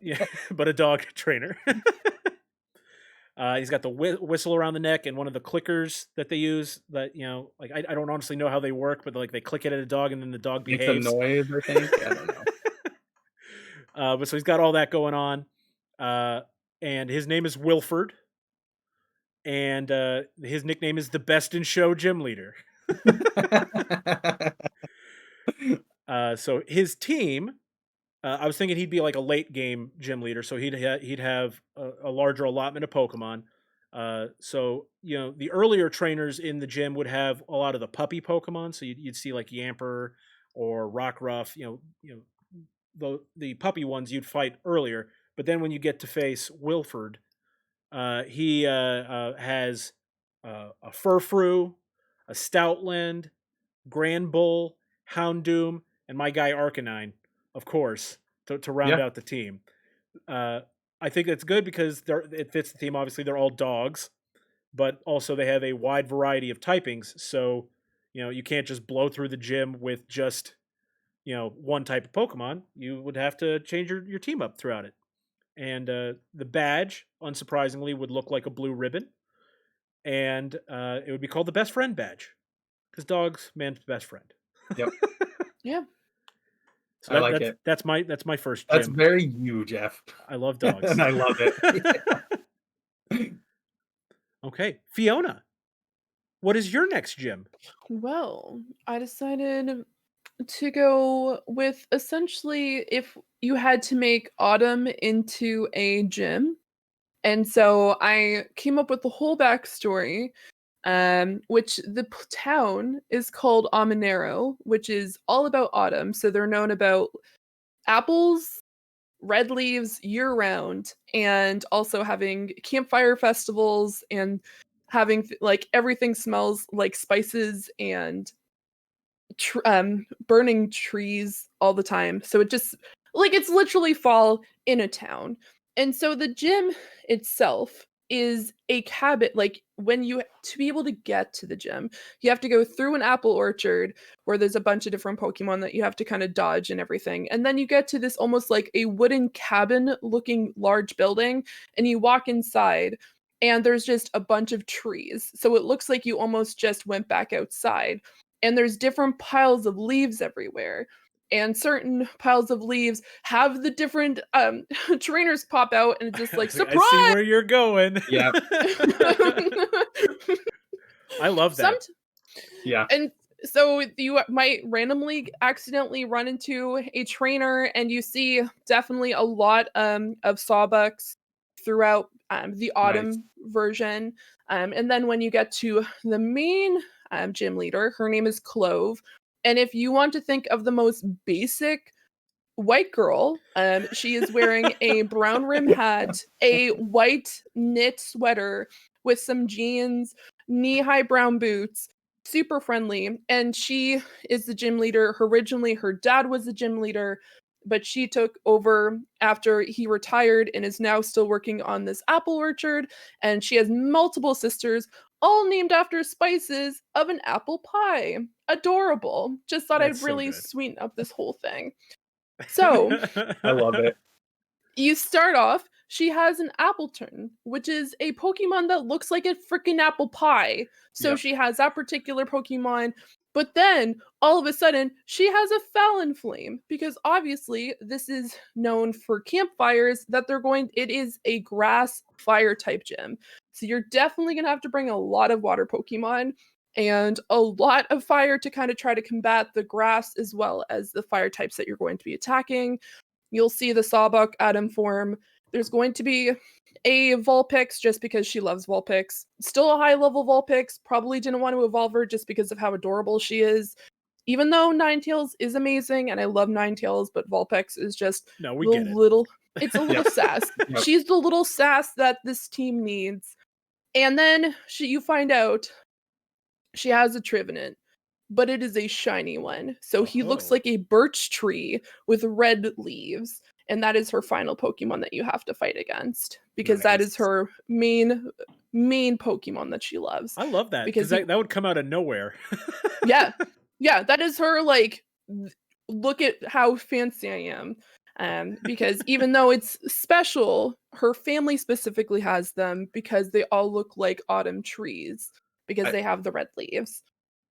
but a dog trainer. He's got the whistle around the neck and one of the clickers that they use. That like I don't honestly know how they work, but like they click it at a dog and then the dog Makes a behaves. noise, I think. I don't know. But so he's got all that going on, and his name is Wilford, and his nickname is the Best in Show Gym Leader. So his team, I was thinking he'd be like a late game gym leader, so he'd have a larger allotment of Pokemon. So the earlier trainers in the gym would have a lot of the puppy Pokemon, so you'd see like Yamper or Rockruff. The puppy ones you'd fight earlier, but then when you get to face Wilford, he has a Furfrou, a Stoutland, Grand Bull, Houndoom, and my guy Arcanine, of course, to round Yeah. out the team. I think it's good because it fits the theme. Obviously, they're all dogs, but also they have a wide variety of typings. So, you can't just blow through the gym with just, one type of Pokemon. You would have to change your team up throughout it. And the badge, unsurprisingly, would look like a blue ribbon. and it would be called the Best Friend Badge, because dogs, man's best friend. Yep. Yeah. So I like it. That's my first That's gym. very you, Jeff. I love dogs. And I love it. Okay, Fiona, what is your next gym? Well, I decided to go with essentially if you had to make autumn into a gym. And so I came up with the whole backstory, which the town is called Amanero, which is all about autumn. So they're known about apples, red leaves year round, and also having campfire festivals and having like everything smells like spices and burning trees all the time. So it just like it's literally fall in a town. And so the gym itself is a cabin. Like when you to be able to get to the gym, you have to go through an apple orchard where there's a bunch of different Pokemon that you have to kind of dodge and everything. And then you get to this almost like a wooden cabin looking large building, and you walk inside and there's just a bunch of trees. So it looks like you almost just went back outside, and there's different piles of leaves everywhere, and certain piles of leaves have the different trainers pop out, and it's just like surprise. I see where you're going. Yeah. I love that. Yeah. And so you might randomly accidentally run into a trainer, and you see definitely a lot of Sawbucks throughout the autumn version. And then when you get to the main gym leader, her name is Clove. And if you want to think of the most basic white girl, she is wearing a brown rim hat, a white knit sweater with some jeans, knee-high brown boots, super friendly. And she is the gym leader. Originally, her dad was the gym leader, but she took over after he retired and is now still working on this apple orchard. And she has multiple sisters, all named after spices of an apple pie. Adorable. Just thought That's I'd really so good. sweeten up this whole thing. So I love it. you start off, she has an Appleton, which is a Pokemon that looks like a freaking apple pie. So Yep. she has that particular Pokemon. But then all of a sudden, she has a Flame because obviously this is known for campfires that it is a grass fire type gym. So you're definitely going to have to bring a lot of water Pokemon and a lot of fire to kind of try to combat the grass as well as the fire types that you're going to be attacking. You'll see the Sawbuck Atom form. There's going to be a Vulpix just because she loves Vulpix. Still a high level Vulpix. Probably didn't want to evolve her just because of how adorable she is. Even though Ninetales is amazing and I love Ninetales, but Vulpix is just No, we get it. It's a little sass. Yep. She's the little sass that this team needs. And then you find out she has a Trevenant, but it is a shiny one. So he looks Oh. like a birch tree with red leaves. And that is her final Pokemon that you have to fight against, because that is Nice. her main Pokemon that she loves. I love that Because because that would come out of nowhere. Yeah, that is her like, look at how fancy I am. Because even though it's special, her family specifically has them because they all look like autumn trees because they have the red leaves.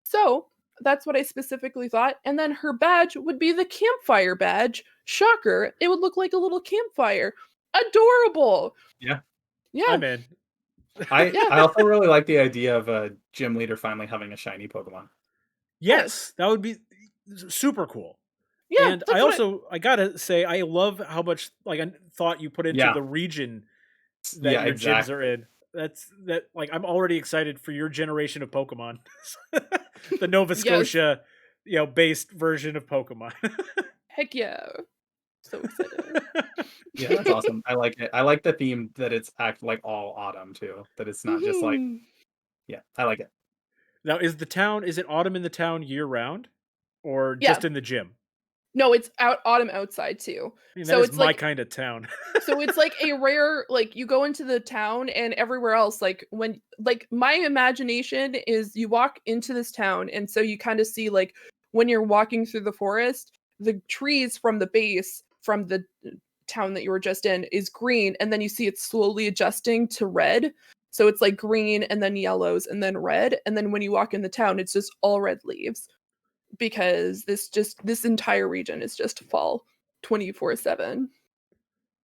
So that's what I specifically thought. And then her badge would be the campfire badge. Shocker. It would look like a little campfire. Adorable. Yeah. Yeah. I'm in. I also really like the idea of a gym leader finally having a shiny Pokemon. Yes, that would be super cool. Yeah. And I gotta say, I love how much thought you put into the region that your gyms are in. I'm already excited for your generation of Pokemon. The Nova Scotia, based version of Pokemon. Heck yeah. So excited. Yeah, that's awesome. I like it. I like the theme that it's like all autumn too. That it's not just like, yeah, I like it. Now, is it autumn in the town year round, or just in the gym? No, it's autumn outside too. I mean, so it's it's my like kind of town. So it's like a rare, like you go into the town and everywhere else, like when, like my imagination is you walk into this town, and so you kind of see like when you're walking through the forest, the trees from the base from the town that you were just in is green, and then you see it slowly adjusting to red. So it's like green and then yellows and then red. And then when you walk in the town, it's just all red leaves because this entire region is just fall 24/7.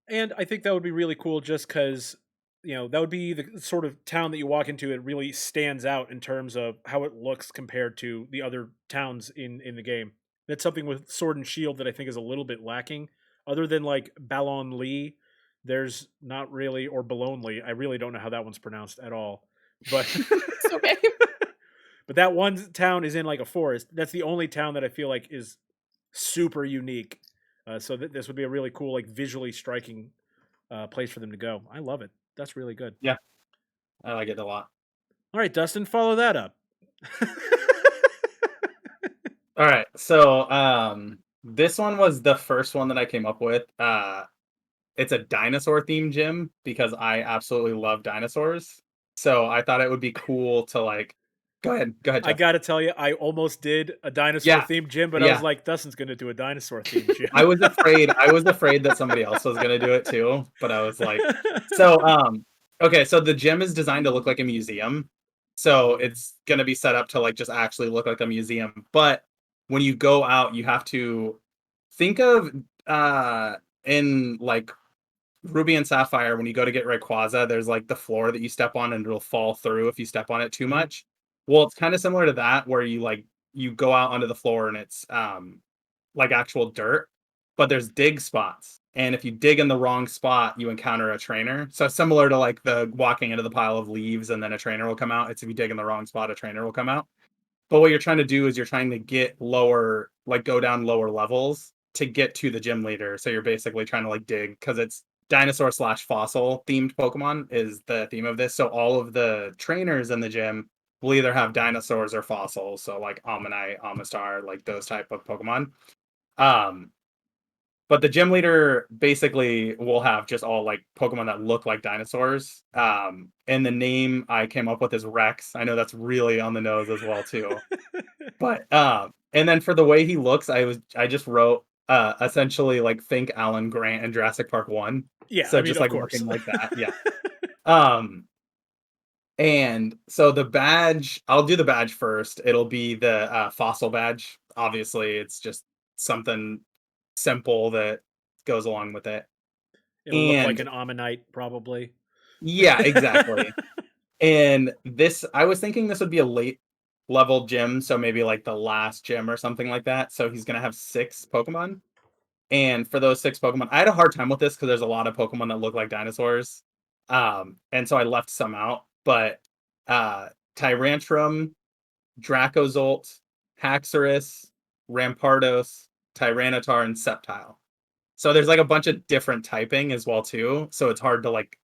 And I think that would be really cool just because, that would be the sort of town that you walk into. It really stands out in terms of how it looks compared to the other towns in the game. That's something with Sword and Shield that I think is a little bit lacking. Other than like Ballon Lee, there's not really, or Ballon Lee. I really don't know how that one's pronounced at all. But It's okay. but that one town is in like a forest. That's the only town that I feel like is super unique. So this would be a really cool, like visually striking place for them to go. I love it. That's really good. Yeah, I like it a lot. All right, Dustin, follow that up. All right, so this one was the first one that I came up with. It's a dinosaur themed gym because I absolutely love dinosaurs. So I thought it would be cool to like. Go ahead, I Jeff. gotta tell you, I almost did a dinosaur Yeah, themed gym, but I yeah. was like, Dustin's gonna do a dinosaur themed gym. I was afraid that somebody else was gonna do it too, but I was like, so okay, so the gym is designed to look like a museum. So it's gonna be set up to like just actually look like a museum. But when you go out, you have to think of in like Ruby and Sapphire, when you go to get Rayquaza, there's like the floor that you step on and it'll fall through if you step on it too much. Well, it's kind of similar to that where you go out onto the floor and it's like actual dirt, but there's dig spots. And if you dig in the wrong spot, you encounter a trainer. So similar to like the walking into the pile of leaves and then a trainer will come out. It's if you dig in the wrong spot, a trainer will come out. But what you're trying to do is you're trying to get lower, like go down lower levels to get to the gym leader. So you're basically trying to like dig because it's dinosaur / fossil themed Pokemon is the theme of this. So all of the trainers in the gym will either have dinosaurs or fossils. So like Ammonite, Amistar, like those type of Pokemon. Um, but the gym leader basically will have just all like Pokemon that look like dinosaurs. And the name I came up with is Rex. I know that's really on the nose as well too. But and then for the way he looks, I just wrote essentially like think Alan Grant in Jurassic Park 1. Yeah, So I mean, just of like course. looking like that. Yeah. And so the badge, I'll do the badge first. It'll be the fossil badge. Obviously, it's just something simple that goes along with it. It'll look like And an Ammonite, probably. yeah, exactly. And this, I was thinking this would be a late level gym, so maybe like the last gym or something like that. So he's gonna have 6 Pokemon. And for those 6 Pokemon, I had a hard time with this because there's a lot of Pokemon that look like dinosaurs. And so I left some out. But Tyrantrum, Dracozolt, Haxorus, Rampardos, Tyranitar, and Sceptile. So there's like a bunch of different typing as well too. So it's hard to like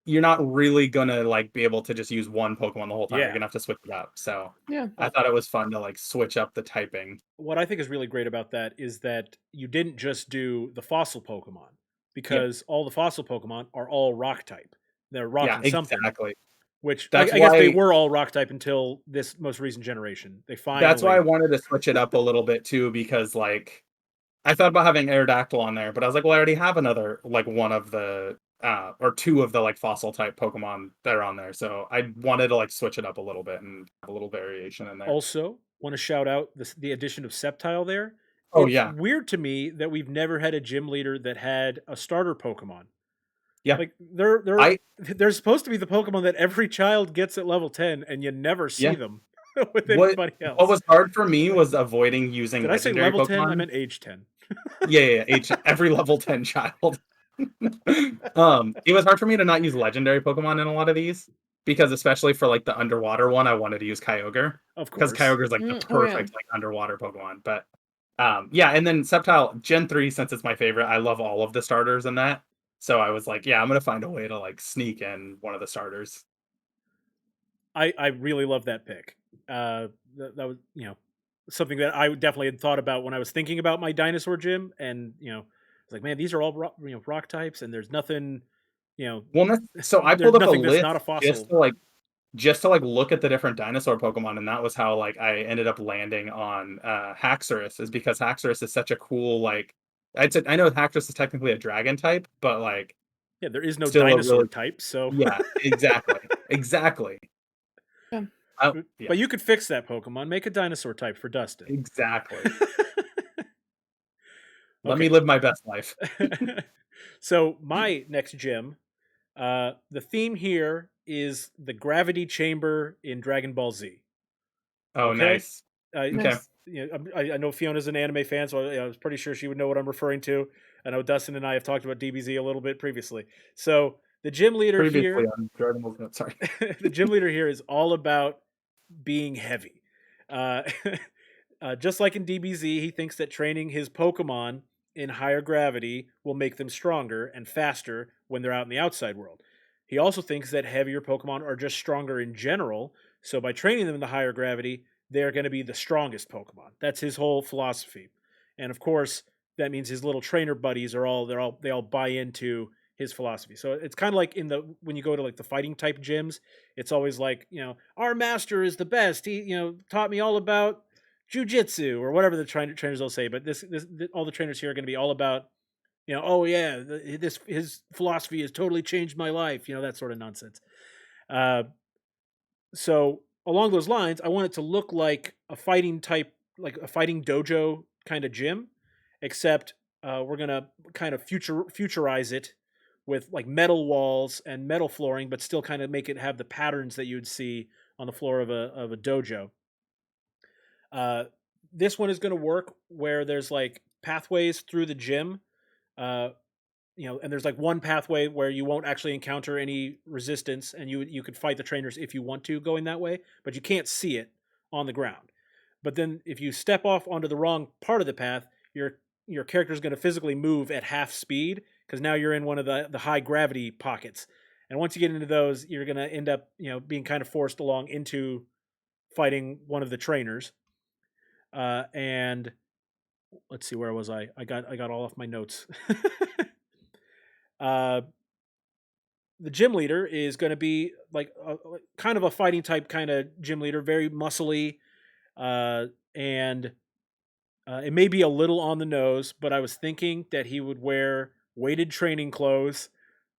you're not really gonna like be able to just use one Pokemon the whole time. Yeah. You're gonna have to switch it up. So Yeah. I thought it was fun to like switch up the typing. What I think is really great about that is that you didn't just do the fossil Pokemon, because all the fossil Pokemon are all rock type. They're rock Yeah, and something. exactly. Which That's I guess they why- were all rock type until this most recent generation. They finally. That's why I wanted to switch it up a little bit too, because like I thought about having Aerodactyl on there, but I was like, well, I already have another like one of the or 2 of the like fossil type Pokemon that are on there. So I wanted to like switch it up a little bit and have a little variation in there. Also, want to shout out the addition of Sceptile there. Oh, It's yeah. weird to me that we've never had a gym leader that had a starter Pokemon. Yeah. Like they're supposed to be the Pokemon that every child gets at level 10, and you never see Yeah. them with anybody else. What was hard for me was avoiding using Did I say legendary level Pokemon. 10? I meant age 10. Yeah, every level 10 child. It was hard for me to not use legendary Pokemon in a lot of these because especially for like the underwater one, I wanted to use Kyogre Of course. because Kyogre is like the perfect like underwater Pokemon. But yeah, and then Sceptile Gen 3, since it's my favorite, I love all of the starters in that. So I was like, yeah, I'm gonna find a way to like sneak in one of the starters. I really love that pick. That was something that I definitely had thought about when I was thinking about my dinosaur gym, and I was like, man, these are all rock types, and there's nothing, Well, so I there's pulled up a nothing that's list not a fossil. just to like look at the different dinosaur Pokemon, and that was how like I ended up landing on Haxorus, is because Haxorus is such a cool like I know Haxorus is technically a dragon type, but like Yeah, there is no Still a dinosaur really type, so yeah, exactly. Yeah. Yeah, but you could fix that Pokemon. Make a dinosaur type for Dustin. exactly. Let Okay. me live my best life. So my next gym, the theme here is the gravity chamber in Dragon Ball Z. Oh, Okay, nice. Okay. Nice. you know, I know Fiona's an anime fan, so I was pretty sure she would know what I'm referring to. I know Dustin and I have talked about DBZ a little bit previously. So the gym leader Previously here, on Dragon Ball Z. Sorry. the gym leader here is all about being heavy. Uh, just like in DBZ, he thinks that training his Pokemon in higher gravity will make them stronger and faster when they're out in the outside world. He also thinks that heavier Pokemon are just stronger in general, so by training them in the higher gravity, they're going to be the strongest Pokemon. That's his whole philosophy. And of course, that means his little trainer buddies they all buy into his philosophy. So it's kind of like in the when you go to like the fighting type gyms, it's always like, our master is the best. He, taught me all about jujitsu or whatever the trainers will say. But all the trainers here are going to be all about, oh yeah, this his philosophy has totally changed my life. That sort of nonsense. Uh, so along those lines, I want it to look like a fighting type, like a fighting dojo kind of gym, except we're gonna kind of futurize it with like metal walls and metal flooring, but still kind of make it have the patterns that you'd see on the floor of a dojo. Uh, this one is going to work where there's like pathways through the gym, uh, and there's like one pathway where you won't actually encounter any resistance, and you could fight the trainers if you want to going that way, but you can't see it on the ground. But then if you step off onto the wrong part of the path, your character is going to physically move at half speed because now you're in one of the high gravity pockets. And once you get into those, you're going to end up being kind of forced along into fighting one of the trainers. And let's see, where was I? I got all off my notes. uh, the gym leader is going to be like kind of a fighting type kind of gym leader, very muscly, and it may be a little on the nose, but I was thinking that he would wear weighted training clothes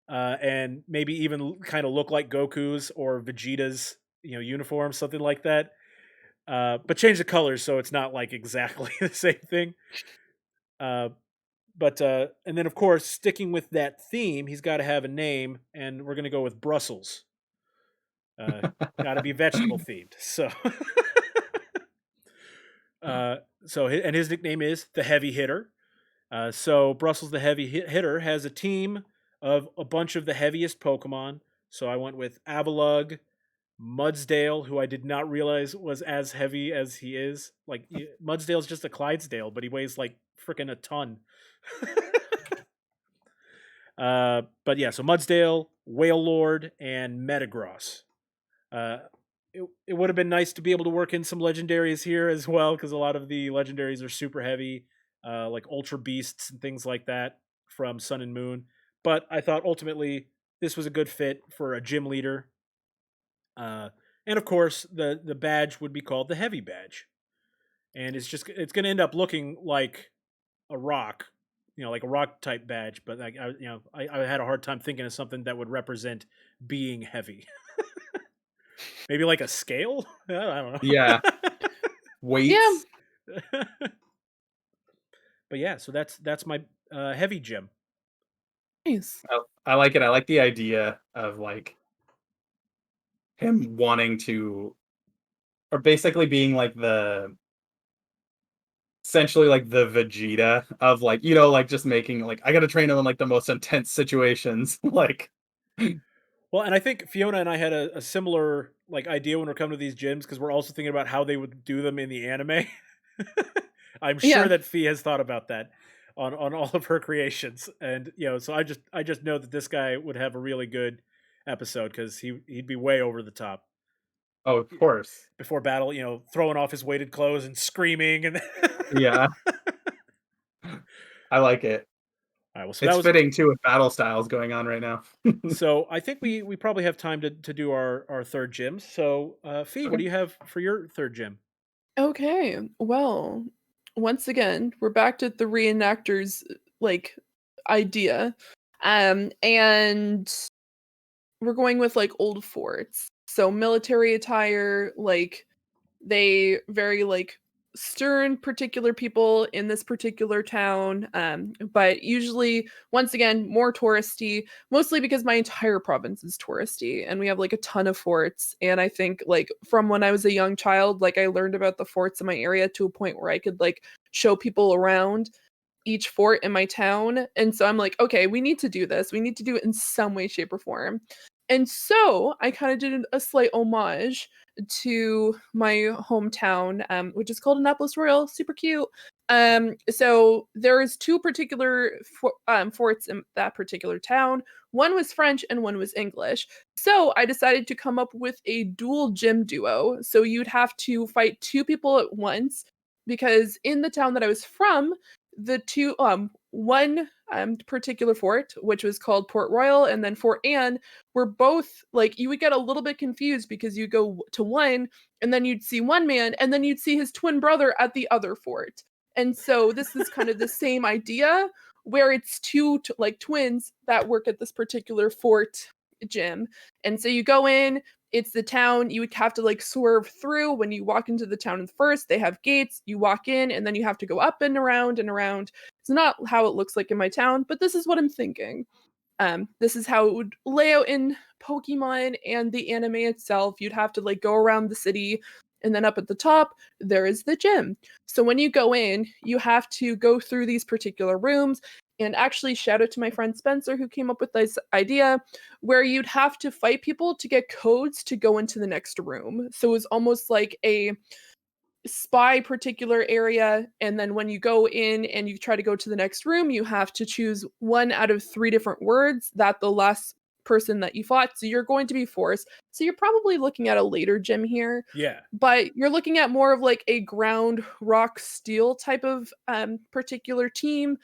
and maybe even kind of look like Goku's or Vegeta's, uniform, something like that. But change the colors so it's not like exactly the same thing. But and then of course, sticking with that theme, he's got to have a name, and we're gonna go with Brussels. Uh, got to be vegetable themed. So, and his nickname is the Heavy Hitter. So Brussels, the Heavy Hitter, has a team of a bunch of the heaviest Pokemon. So I went with Avalugg, Mudsdale, who I did not realize was as heavy as he is. Like Mudsdale's just a Clydesdale, but he weighs like freaking a ton. But yeah, so Mudsdale, Whale Lord, and Metagross. Uh, it would have been nice to be able to work in some legendaries here as well, because a lot of the legendaries are super heavy, like Ultra Beasts and things like that from Sun and Moon. But I thought ultimately this was a good fit for a gym leader. And of course, the badge would be called the Heavy Badge, and it's going to end up looking like a rock, like a rock type badge. But I had a hard time thinking of something that would represent being heavy. Maybe like a scale. I don't know. Yeah. Weights. Yeah. But yeah, so that's my heavy gym. Nice. I like it. I like the idea of like him wanting to, or basically being like essentially like the Vegeta of like, like just making like, I got to train him in like the most intense situations. Like, Well, and I think Fiona and I had a similar like idea when we're coming to these gyms, because we're also thinking about how they would do them in the anime. I'm sure Yeah. that Fee has thought about that on all of her creations, and so I just know that this guy would have a really good episode because he'd be way over the top oh, of course. before battle, throwing off his weighted clothes and screaming and Yeah. I like it. All right, well, so It's that was fitting too with battle styles going on right now. so I think we probably have time to do our third gym. So Fee, what do you have for your third gym? Okay. Well, once again, we're back to the reenactors like idea. And we're going with like old forts. So military attire, like they very like stern particular people in this particular town, but usually once again more touristy, mostly because my entire province is touristy and we have like a ton of forts. And I think like from when I was a young child, like I learned about the forts in my area to a point where I could like show people around each fort in my town. And so I'm like, okay, we need to do this, we need to do it in some way, shape, or form. And so I kind of did a slight homage to my hometown, which is called Annapolis Royal. Super cute. So there's two particular forts in that particular town. One was French and one was English. So I decided to come up with a dual gym duo. So you'd have to fight two people at once, because in the town that I was from, the two one particular fort, which was called Port Royal, and then Fort Anne, were both like, you would get a little bit confused because you go to one and then you'd see one man and then you'd see his twin brother at the other fort. And so this is kind of the same idea, where it's two like twins that work at this particular fort gym. And so you go in, it's the town, you would have to like swerve through. When you walk into the town first, they have gates, you walk in and then you have to go up and around and around. It's not how it looks like in my town, but this is what I'm thinking. This is how it would lay out in Pokemon and the anime itself. You'd have to like go around the city, and then up at the top, there is the gym. So when you go in, you have to go through these particular rooms. And actually, shout out to my friend Spencer, who came up with this idea, where you'd have to fight people to get codes to go into the next room. So it was almost like a spy particular area, and then when you go in and you try to go to the next room, you have to choose one out of 3 different words that the last person that you fought. So you're going to be forced. So you're probably looking at a later gym here. Yeah. But you're looking at more of like a ground rock steel type of particular team.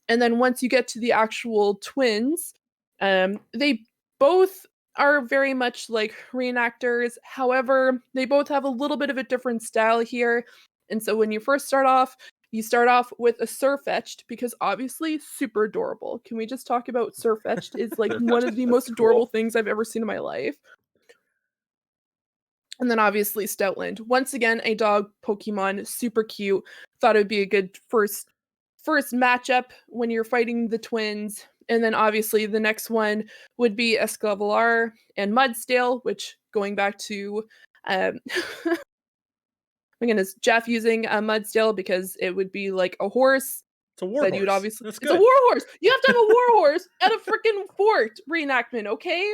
And then once you get to the actual twins, they both are very much like reenactors. However, they both have a little bit of a different style here. And so when you first start off, you start off with a Sirfetch'd, because obviously super adorable. Can we just talk about Sirfetch'd? Is like one of the most adorable things I've ever seen in my life. And then obviously Stoutland. Once again, a dog Pokemon, super cute. Thought it would be a good first matchup when you're fighting the twins. And then obviously the next one would be Esclavar and Mudsdale, which, going back to my goodness, Jeff using a Mudsdale because it would be like a horse. It's a war horse. You'd obviously, That's it's good. a war horse. You have to have a war horse at a freaking fort reenactment, okay?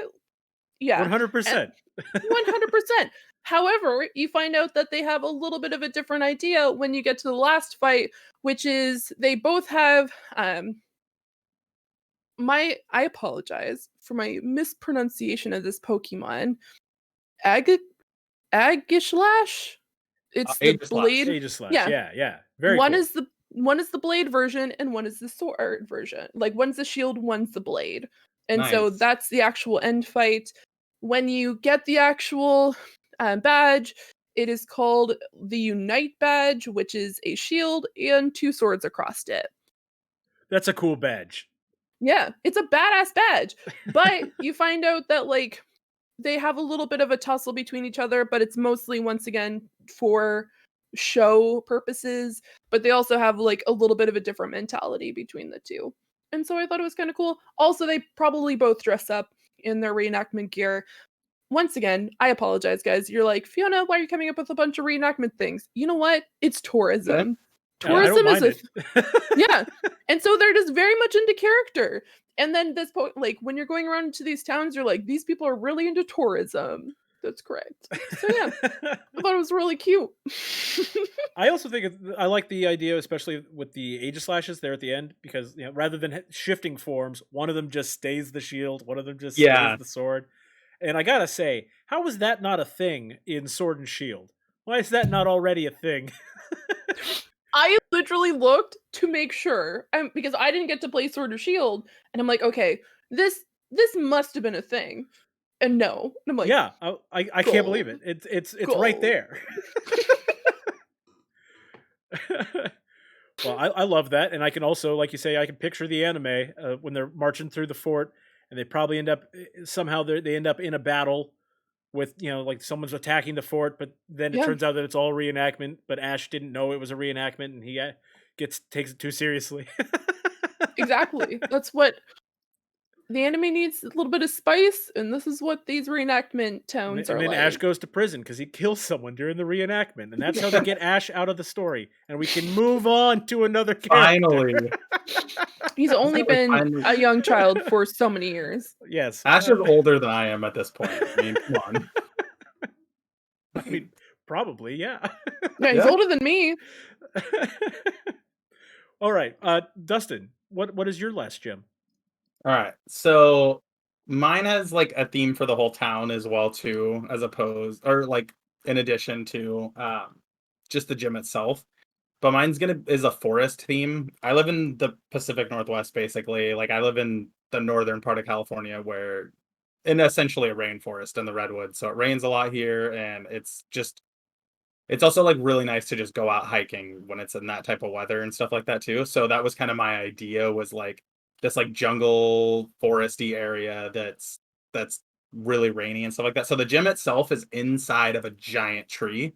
Yeah. 100%. 100%. However, you find out that they have a little bit of a different idea when you get to the last fight, which is they both have I apologize for my mispronunciation of this Pokemon. Agishlash? It's the Aegislash. blade. Aegislash. Yeah. Yeah. Very one cool. is the blade version and one is the sword version. Like one's the shield, one's the blade. And so Nice. that's the actual end fight. When you get the actual badge, it is called the Unite badge, which is a shield and 2 swords across it. That's a cool badge. Yeah, it's a badass badge. But you find out that like they have a little bit of a tussle between each other, but it's mostly once again for show purposes. But they also have like a little bit of a different mentality between the two. And so I thought it was kind of cool. Also, they probably both dress up in their reenactment gear. Once again, I apologize, guys. You're like, Fiona, why are you coming up with a bunch of reenactment things? You know what? It's tourism. Tourism is yeah. And so they're just very much into character. And then like when you're going around to these towns, you're like, these people are really into tourism. That's correct. So yeah, I thought it was really cute. I also think I like the idea, especially with the Aegislashes there at the end, because rather than shifting forms, one of them just stays the shield, one of them just stays the sword. And I gotta say, how is that not a thing in Sword and Shield? Why is that not already a thing? I literally looked to make sure, because I didn't get to play Sword or Shield, and I'm like, okay, this must have been a thing, and no, and I'm like, yeah, I can't believe it. It's right there. Well, I love that, and I can also, like you say, I can picture the anime when they're marching through the fort, and they probably end up somehow they end up in a battle with like someone's attacking the fort, but then it Yeah, turns out that it's all reenactment. But Ash didn't know it was a reenactment, and he takes it too seriously. exactly. That's what the anime needs, a little bit of spice, and this is what these reenactment tones And are then Ash like. goes to prison because he kills someone during the reenactment, and that's how they get Ash out of the story, and we can move on to another character. Finally. He's only Like, been finally. a young child for so many years. Yes, Ash is older than I am at this point. I mean, come on. I mean, probably, yeah. Yeah, he's Yeah. older than me. All right, Dustin, what is your last gem? All right. So mine has like a theme for the whole town as well too, as opposed or like in addition to just the gym itself. But mine's is a forest theme. I live in the Pacific Northwest basically. Like I live in the northern part of California where in essentially a rainforest in the redwoods. So it rains a lot here and it's also like really nice to just go out hiking when it's in that type of weather and stuff like that too. So that was kind of my idea was like this like jungle foresty area that's really rainy and stuff like that. So the gym itself is inside of a giant tree.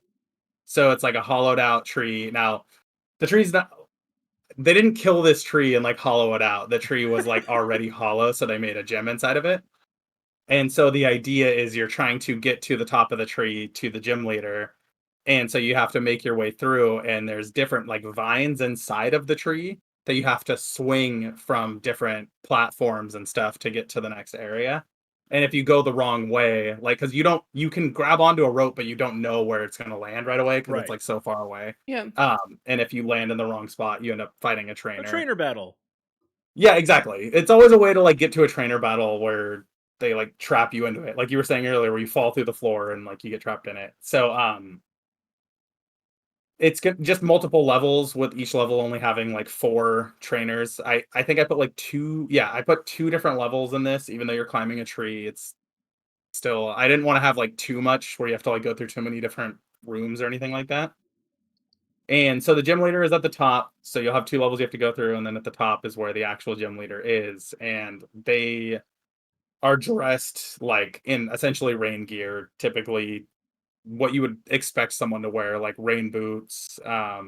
So it's like a hollowed out tree. Now the tree's not they didn't kill this tree and like hollow it out. The tree was like already hollow, so they made a gym inside of it. And so the idea is you're trying to get to the top of the tree to the gym leader. And so you have to make your way through, and there's different like vines inside of the tree that you have to swing from different platforms and stuff to get to the next area. And if you go the wrong way, like because you can grab onto a rope, but you don't know where it's gonna land right away because it's Right. like so far away. Yeah. And if you land in the wrong spot, you end up fighting a A trainer. trainer battle. Yeah, exactly. It's always a way to like get to a trainer battle where they like trap you into it. Like you were saying earlier, where you fall through the floor and like you get trapped in it. So it's just multiple levels with each level only having like 4 trainers. I think I put like 2 I put 2 different levels in this, even though you're climbing a tree. It's still I didn't want to have like too much where you have to like go through too many different rooms or anything like that. And so the gym leader is at the top, so you'll have 2 levels you have to go through, and then at the top is where the actual gym leader is, and they are dressed like in essentially rain gear, typically what you would expect someone to wear, like rain boots, a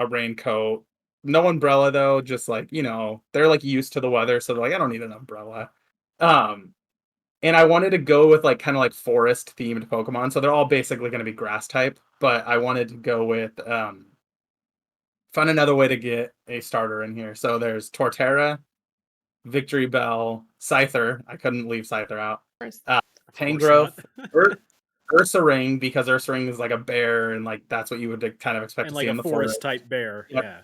raincoat. No umbrella though, just like, they're like used to the weather, so they're like, I don't need an umbrella. Um, and I wanted to go with like kind of like forest themed Pokemon. So they're all basically going to be grass type, but I wanted to go with find another way to get a starter in here. So there's Torterra, Victory Bell, Scyther. I couldn't leave Scyther out. First. Tangrowth, Ursaring, because Ursaring is like a bear, and like that's what you would kind of expect And to like see a in the forest type bear. Yep. Yeah.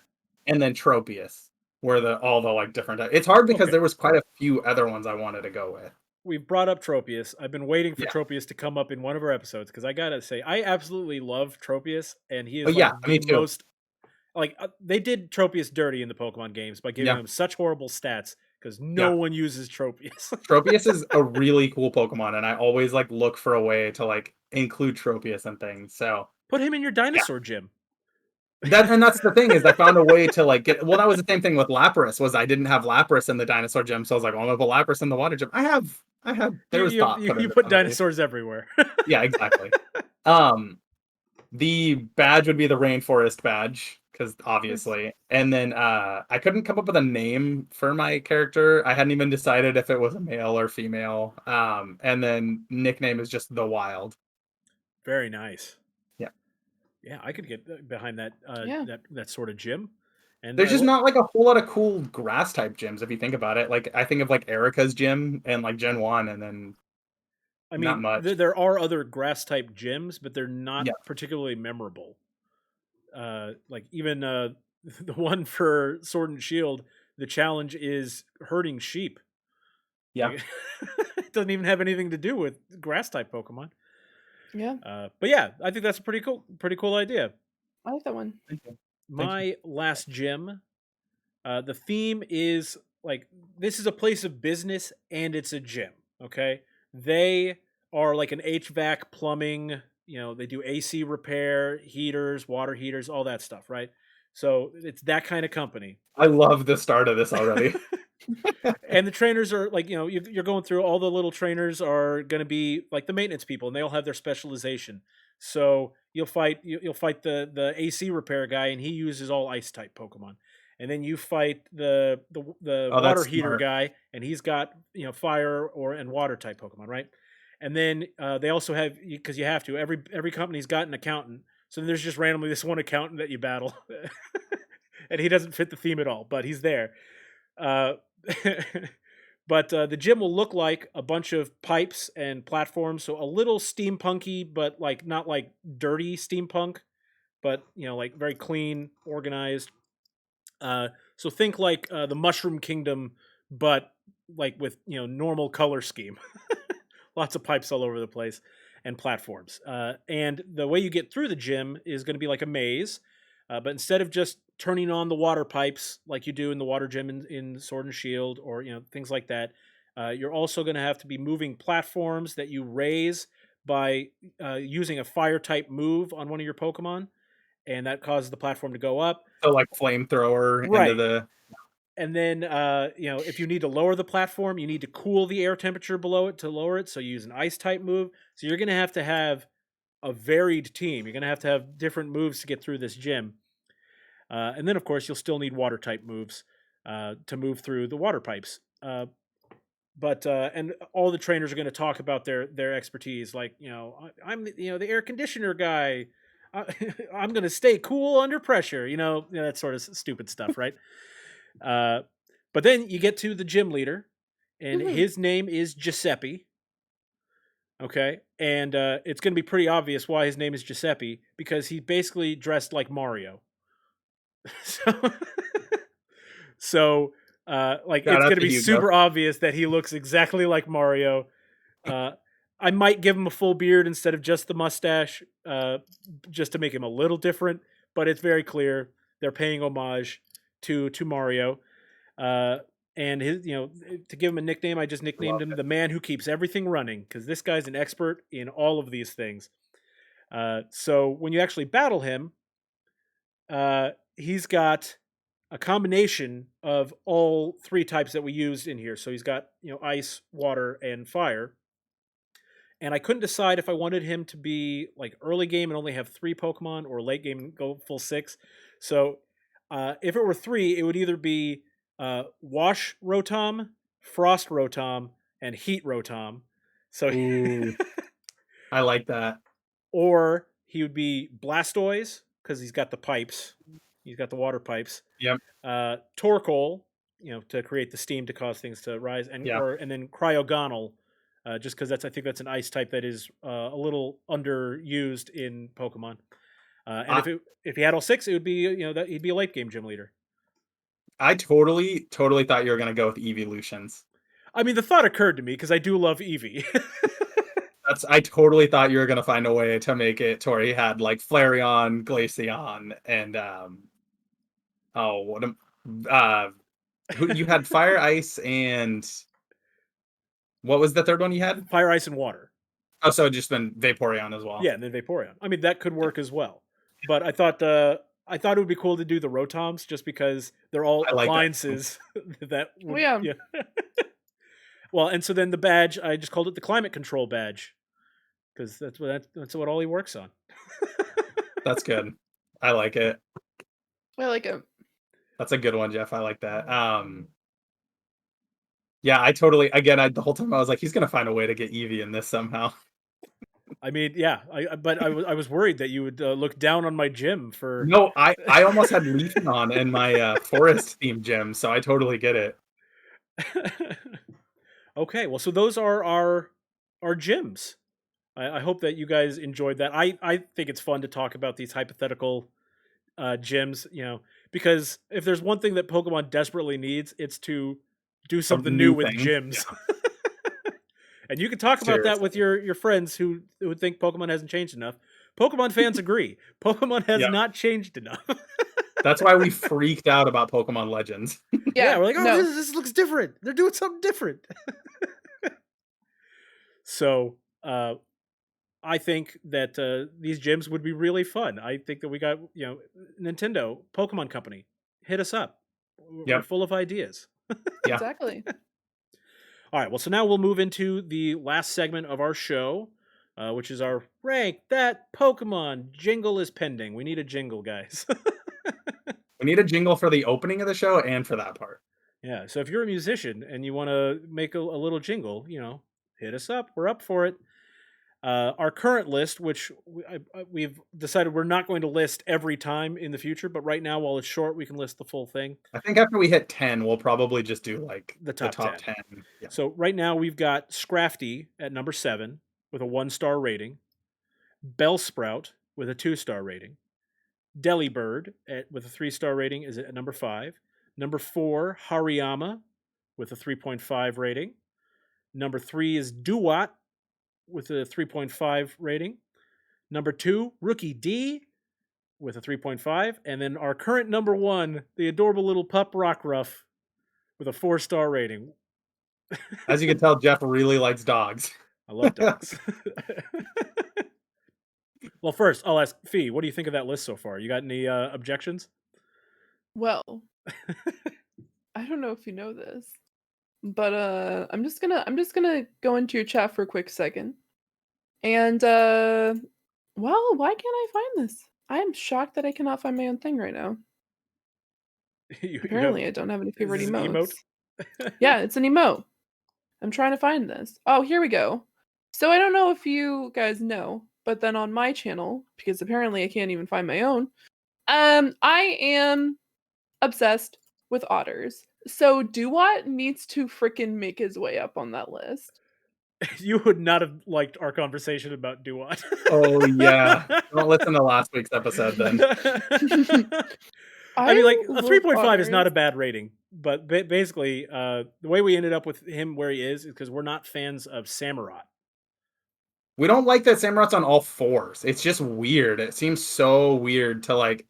And then Tropius, where all the like different. It's hard because Okay. there was quite a few other ones I wanted to go with. We've brought up Tropius. I've been waiting for Yeah. Tropius to come up in one of our episodes because I gotta say I absolutely love Tropius, and he is Oh, like yeah, me the too. most like they did Tropius dirty in the Pokemon games by giving Yeah. him such horrible stats because no one uses Tropius. Tropius is a really cool Pokemon, and I always like look for a way to like include Tropius and things. So Put him in your dinosaur gym. that's the thing is I found a way to like get. Well, that was the same thing with Lapras. Was I didn't have Lapras in the dinosaur gym, so I was like, well, I'm gonna put Lapras in the water gym. I have. There was thought. You put dinosaurs everywhere. Yeah, exactly. The badge would be the rainforest badge because obviously, and then I couldn't come up with a name for my character. I hadn't even decided if it was a male or female. And then nickname is just the Wild. Very nice. Yeah, yeah, I could get behind that. That sort of gym. And there's just not like a whole lot of cool grass type gyms if you think about it. Like I think of like Erica's gym and like Gen 1, and then I mean, not much. There are other grass type gyms, but they're not Yeah. particularly memorable. Like even the one for Sword and Shield, the challenge is herding sheep. Yeah. Like, it doesn't even have anything to do with grass type Pokemon. Yeah. But yeah, I think that's a pretty cool idea. I like that one. Thank you. My last gym, the theme is like this is a place of business and it's a gym. Okay, they are like an HVAC, plumbing. They do AC repair, heaters, water heaters, all that stuff, right? So it's that kind of company. I love the start of this already. And the trainers are like, you're going through, all the little trainers are going to be like the maintenance people, and they all have their specialization. So you'll fight the AC repair guy, and he uses all ice type Pokemon. And then you fight the Oh, water that's heater smart. guy, and he's got fire and water type Pokemon, right? And then they also have, because you have to, every company's got an accountant. So then there's just randomly this one accountant that you battle, and he doesn't fit the theme at all, but he's there. Uh, but the gym will look like a bunch of pipes and platforms, so a little steampunky, but like not like dirty steampunk, but like very clean, organized. So think like the Mushroom Kingdom, but like with normal color scheme. Lots of pipes all over the place and platforms. And the way you get through the gym is going to be like a maze. But instead of just turning on the water pipes like you do in the water gym in Sword and Shield, or things like that, you're also going to have to be moving platforms that you raise by using a fire type move on one of your Pokemon, and that causes the platform to go up. So like flamethrower into Right. the. And then, if you need to lower the platform, you need to cool the air temperature below it to lower it. So you use an ice type move. So you're going to have a varied team. You're going to have different moves to get through this gym. And then, of course, you'll still need water type moves to move through the water pipes. And all the trainers are going to talk about their expertise. Like, I'm the air conditioner guy. I'm going to stay cool under pressure. That sort of stupid stuff, right? But then you get to the gym leader, and his name is Giuseppe. Okay, and it's going to be pretty obvious why his name is Giuseppe, because he basically dressed like Mario. So it's going to be super obvious that he looks exactly like Mario. I might give him a full beard instead of just the mustache, just to make him a little different. But it's very clear they're paying homage to Mario. And his, to give him a nickname, I just nicknamed him the man who keeps everything running, because this guy's an expert in all of these things. So when you actually battle him, he's got a combination of all three types that we used in here. So he's got ice, water, and fire. And I couldn't decide if I wanted him to be like early game and only have 3 Pokemon, or late game and go full 6. So if it were 3, it would either be Wash Rotom, Frost Rotom, and Heat Rotom. So I like that. Or he would be Blastoise, because he's got the pipes. He's got the water pipes. Yep. Torkoal, to create the steam to cause things to rise, and then Cryogonal, just because I think that's an ice type that is a little underused in Pokemon. And if he had all 6, it would be that he'd be a late game gym leader. I totally thought you were gonna go with evolutions. I mean, the thought occurred to me because I do love Eevee. I totally thought you were gonna find a way to make it to where he had like Flareon, Glaceon, and you had Fire, Ice, and what was the third one you had? Fire, Ice, and Water. Oh, so just then Vaporeon as well. Yeah, and then Vaporeon. I mean, that could work as well. But I thought it would be cool to do the Rotoms, just because they're all appliances that would, yeah. Well, and so then the badge, I just called it the climate control badge, because that's what all he works on. That's good. I like it. I like it. That's a good one, Jeff. I like that. Yeah, I totally. Again, the whole time I was like, he's gonna find a way to get Eevee in this somehow. I mean, yeah, but I was worried that you would look down on my gym for. No, I almost had Leafeon in my forest themed gym, so I totally get it. Okay, well, so those are our gyms. I hope that you guys enjoyed that. I think it's fun to talk about these hypothetical gyms, because if there's one thing that Pokemon desperately needs, it's to do something new with gyms. Yeah. And you can talk about that with your friends who would think Pokemon hasn't changed enough. Pokemon fans agree. Pokemon has not changed enough. That's why we freaked out about Pokemon Legends. Yeah, we're like, oh, this looks different. They're doing something different. So, I think that these gyms would be really fun. I think that we got, Nintendo, Pokemon Company, hit us up. We're Yep. full of ideas. Yeah. Exactly. All right, well, so now we'll move into the last segment of our show, which is our Rank That Pokemon. Jingle is pending. We need a jingle, guys. We need a jingle for the opening of the show and for that part. Yeah, so if you're a musician and you want to make a little jingle, hit us up. We're up for it. Our current list, which we've decided we're not going to list every time in the future, but right now, while it's short, we can list the full thing. I think after we hit 10, we'll probably just do like The top 10. Yeah. So right now, we've got Scrafty at number 7 with a 1-star rating, Bellsprout with a 2-star rating, Delibird with a 3-star rating is at number 5. Number 4, Hariyama with a 3.5 rating. Number 3 is Duat with a 3.5 rating. Number 2, Rookie D with a 3.5. And then our current number 1, the adorable little pup Rockruff with a 4-star rating. As you can tell, Jeff really likes dogs. I love dogs. Well, first, I'll ask Fee, what do you think of that list so far? You got any objections? Well, I don't know if you know this, but I'm just gonna go into your chat for a quick second. And well, why can't I find this? I am shocked that I cannot find my own thing right now. Apparently, I don't have any favorite Is this an emotes. Yeah, it's an emote. I'm trying to find this. Oh, here we go. So I don't know if you guys know, but then on my channel, because apparently I can't even find my own, I am obsessed with otters. So Duat needs to frickin' make his way up on that list. You would not have liked our conversation about Duat. Oh, yeah. Don't listen to last week's episode then. I mean, like, a love 3.5 is not a otters. bad rating, but basically, the way we ended up with him where he is because we're not fans of Samurott. We don't like that Samurot's on all fours. It's just weird. It seems so weird to like.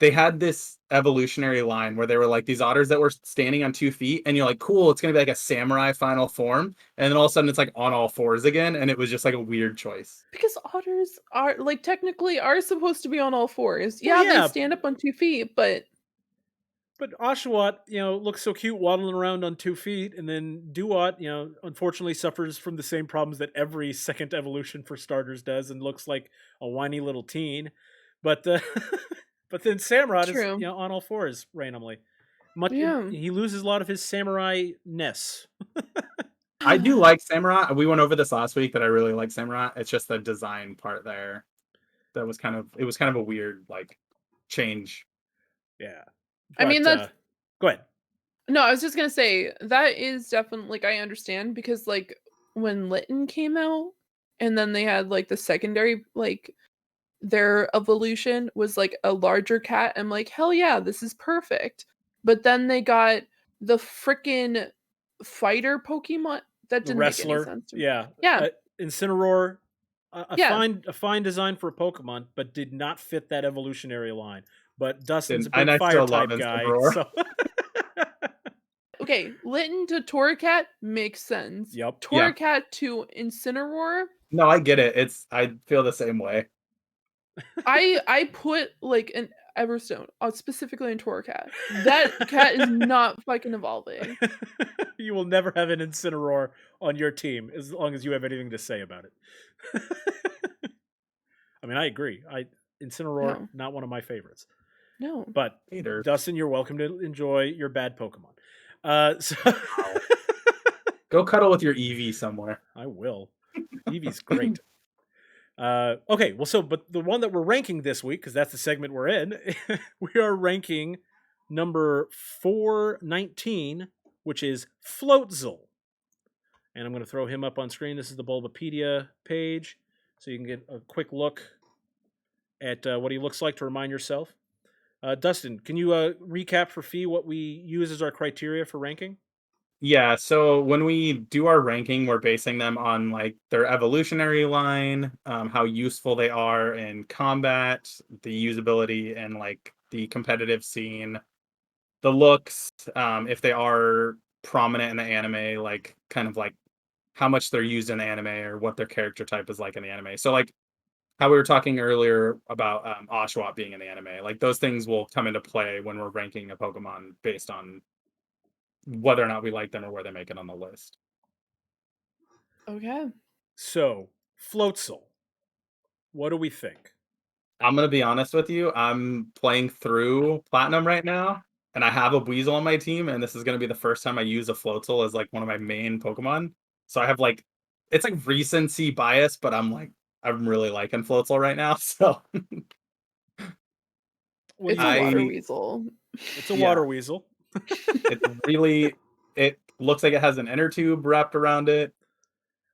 They had this evolutionary line where they were like these otters that were standing on 2 feet, and you're like, cool, it's gonna be like a samurai final form, and then all of a sudden it's like on all fours again, and it was just like a weird choice. Because otters are like technically are supposed to be on all fours. Well, Yeah, yeah. they stand up on 2 feet, but Oshawott, looks so cute waddling around on 2 feet, and then Duat, unfortunately suffers from the same problems that every second evolution for starters does, and looks like a whiny little teen. But but then Samurott is true. on all fours randomly. Yeah. He loses a lot of his samurai-ness. I do like Samurott. We went over this last week that I really like Samurott. It's just the design part there that was kind of a weird like change. Yeah. I mean, that's go ahead. No, I was just gonna say that is definitely like I understand because like when Litten came out and then they had like the secondary like their evolution was like a larger cat. I'm like, hell yeah, this is perfect. But then they got the frickin' fighter Pokemon that The didn't make any wrestler. sense to me. Yeah. Yeah. Incineroar. Yeah. A fine design for a Pokemon, but did not fit that evolutionary line. But Dustin's a And big I fire still type love guy. Incineroar. So Okay, Litten to Torracat makes sense. Yep. Torracat to Incineroar. No, I get it. I feel the same way. I put like an Everstone, specifically in Torracat. That cat is not fucking evolving. You will never have an Incineroar on your team as long as you have anything to say about it. I mean, I agree. Incineroar, No. not one of my favorites. No. But Either. Dustin, you're welcome to enjoy your bad Pokemon. So Go cuddle with your Eevee somewhere. I will. Eevee's great. Okay, well, but the one that we're ranking this week, because that's the segment we're in, we are ranking number 419, which is Floatzel. And I'm going to throw him up on screen. This is the Bulbapedia page, so you can get a quick look at what he looks like to remind yourself. Dustin, can you recap for Fee what we use as our criteria for ranking? Yeah, so when we do our ranking, we're basing them on like their evolutionary line, how useful they are in combat, the usability, and like the competitive scene, the looks, if they are prominent in the anime, like kind of like how much they're used in the anime or what their character type is like in the anime. So like how we were talking earlier about Oshawott being in the anime, like those things will come into play when we're ranking a Pokemon based on whether or not we like them or where they make it on the list. Okay. So, Floatzel, what do we think? I'm gonna be honest with you. I'm playing through Platinum right now, and I have a Weasel on my team, and this is gonna be the first time I use a Floatzel as like one of my main Pokemon. So I have like it's like recency bias, but I'm really liking Floatzel right now. So What do It's you a I think? water weasel. It's a yeah, water weasel. it's really it looks like it has an inner tube wrapped around it.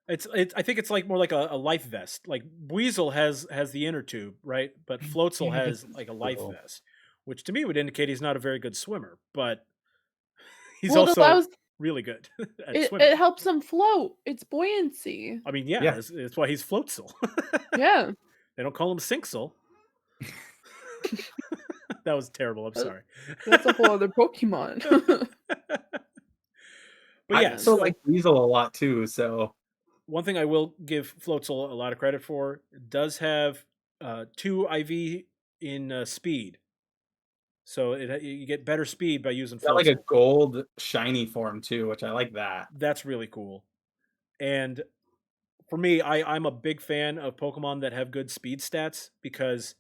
It's I think it's like more like a life vest. Like Weasel has the inner tube, right? But Floatzel Yeah, has like a life so vest, which to me would indicate he's not a very good swimmer, but he's Well, it also allows really good at it, swimming. it helps him float. It's buoyancy. I mean, yeah, yeah. that's why he's Floatzel. Yeah. They don't call him Sinksel. That was terrible. I'm That- sorry. That's a whole other Pokemon. But I yeah, also so like Weasel a lot too, so one thing I will give Floatzel a lot of credit for, it does have 2 IV in speed. So you get better speed by using got like a Floatzel. gold shiny form too, which I like that. That's really cool. And for me, I'm a big fan of Pokemon that have good speed stats because,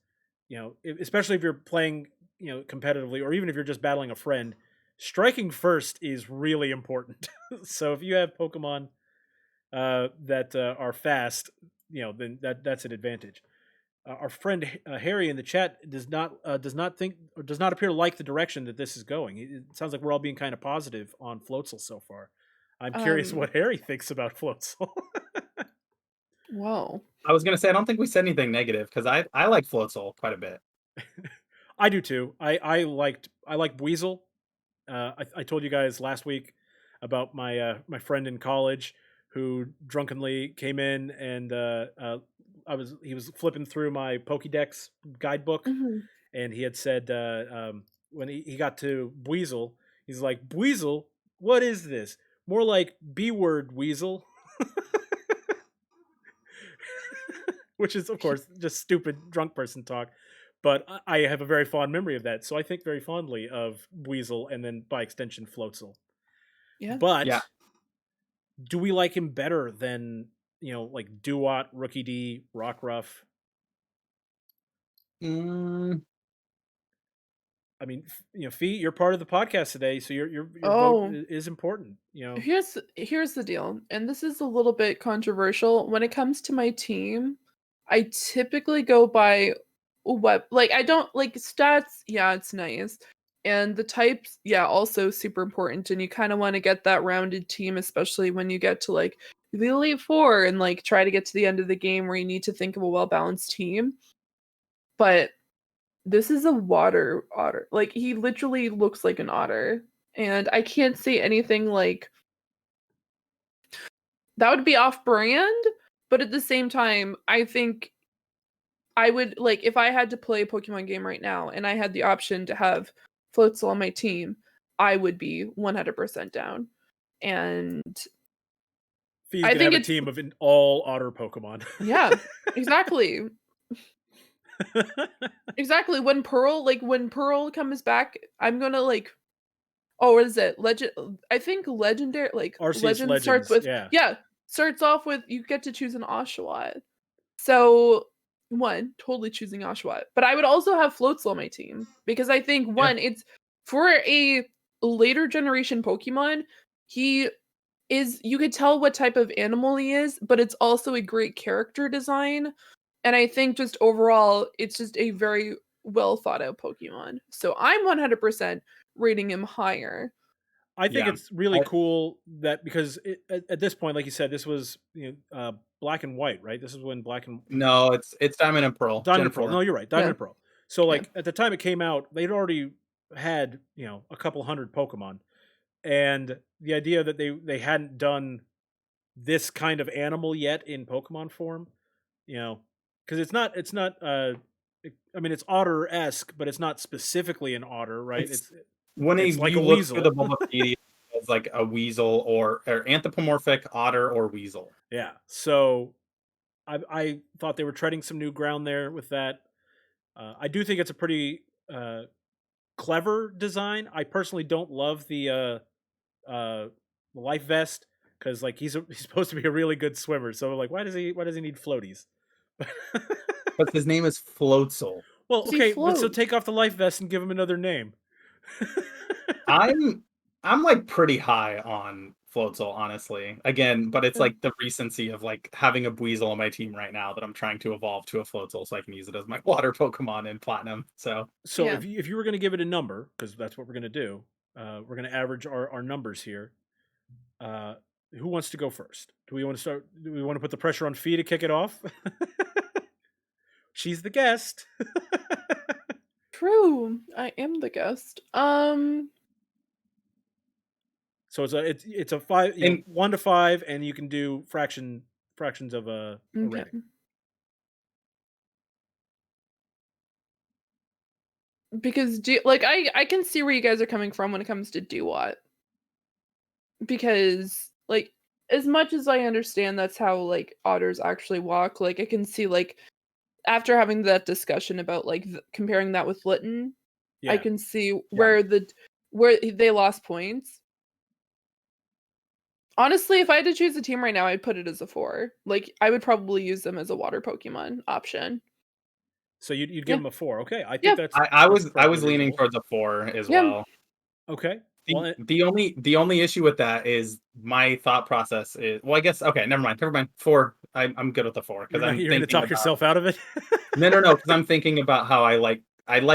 especially if you're playing, competitively, or even if you're just battling a friend, striking first is really important. So if you have Pokemon that are fast, then that's an advantage. Our friend Harry in the chat does not think or does not appear to like the direction that this is going. It sounds like we're all being kind of positive on Floatzel so far. I'm curious um. what Harry thinks about Floatzel. Whoa. I was gonna say I don't think we said anything negative because I like Floatzel quite a bit. I do too. I like Weasel. I told you guys last week about my friend in college who drunkenly came in and he was flipping through my Pokédex guidebook Mhm. and he had said when he got to Weasel, he's like, Weasel, what is this? More like B word Weasel. Which is, of course, just stupid drunk person talk. But I have a very fond memory of that. So I think very fondly of Weasel and then by extension Floatzel. Yeah. But Yeah. do we like him better than, like Duat, Rookie D, Rockruff? Mm, I mean, Fee, you're part of the podcast today, so your vote Oh, is important. here's the deal, and this is a little bit controversial. When it comes to my team, I typically go by what like I don't like stats, yeah, it's nice. And the types, yeah, also super important. And you kind of want to get that rounded team, especially when you get to like the Elite Four and like try to get to the end of the game where you need to think of a well-balanced team. But this is a water otter. Like he literally looks like an otter. And I can't say anything like that would be off brand, but at the same time, I think I would like if I had to play a Pokemon game right now and I had the option to have Floatzel on my team, I would be 100% down. And Fee's I gonna think have a it's team of all otter Pokemon. yeah, exactly. Exactly. When Pearl comes back, I'm gonna like oh, what is it? Legend I think legendary like Arceus legend starts Legends, with yeah. yeah, starts off with you get to choose an Oshawott. So one, totally choosing Oshawott. But I would also have Floatzel on my team because I think yeah. one, it's for a later generation Pokemon, he is you could tell what type of animal he is, but it's also a great character design. And I think just overall, it's just a very well thought out Pokemon. So I'm 100% rating him higher. I think Yeah. it's really I- cool that because at this point, like you said, this was black and white, right? This is when black and No, it's Diamond and Pearl. Diamond Gen and Pearl. 4. No, you're right, Diamond Yeah. and Pearl. So Yeah. like at the time it came out, they'd already had a couple hundred Pokemon, and the idea that they hadn't done this kind of animal yet in Pokemon form, because it's not. I mean, it's otter-esque, but it's not specifically an otter, right? It's when It's like a you look through the weasel. Bulbapedia, as like a weasel or anthropomorphic otter or weasel. Yeah. So I thought they were treading some new ground there with that. I do think it's a pretty clever design. I personally don't love the life vest because like he's supposed to be a really good swimmer. So like, why does he need floaties? But his name is Floatzel. Well, Does he okay, but so float? take off the life vest and give him another name. I'm like pretty high on Floatzel, honestly. Again, but it's Yeah. like the recency of like having a Buizel on my team right now that I'm trying to evolve to a Floatzel so I can use it as my water Pokemon in Platinum. So So Yeah. if you were going to give it a number, because that's what we're going to do, we're going to average our numbers here. Who wants to go first? Do we want to start? Do we want to put the pressure on Fee to kick it off? She's the guest. True. I am the guest. So it's a 5, And 1 to 5, and you can do fractions of a Okay. rating. Because I can see where you guys are coming from when it comes to Duat. Because like as much as I understand that's how like otters actually walk, like I can see like after having that discussion about like comparing that with Litten, I Yeah. can see where they lost points. Honestly, if I had to choose a team right now, I'd put it as a 4. Like I would probably use them as a water Pokemon option. So you'd give Yeah. them a 4. Okay, I think Yeah. that's I was probably leaning reasonable. towards a 4 as Yeah. well. Okay. The, Well, the only issue with that is my thought process is, well, I guess, okay, never mind. 4. I'm good with the 4 because I'm you're going to thinking talk about, yourself out of it. no, because I'm thinking about how I like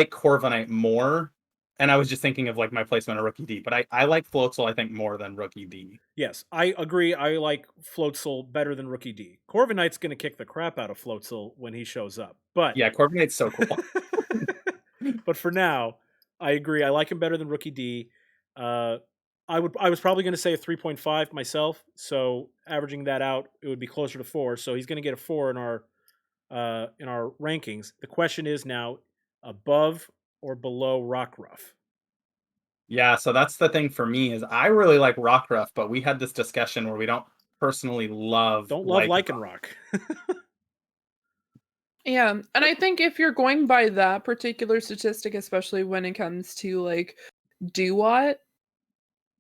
Corviknight more, and I was just thinking of like my placement of Rookie D, but I like Floatzel I think more than Rookie D. Yes, I agree. I like Floatzel better than Rookie D. Corviknight's going to kick the crap out of Floatzel when he shows up. But Yeah, Corviknight's so cool. but for now, I agree. I like him better than Rookie D. I was probably going to say a 3.5 myself. So averaging that out, it would be closer to 4. So he's going to get a 4 in our rankings. The question is now above or below Rockruff. Yeah, so that's the thing for me is I really like Rockruff, but we had this discussion where we don't personally love Lycanroc. Yeah, and I think if you're going by that particular statistic, especially when it comes to like Duat,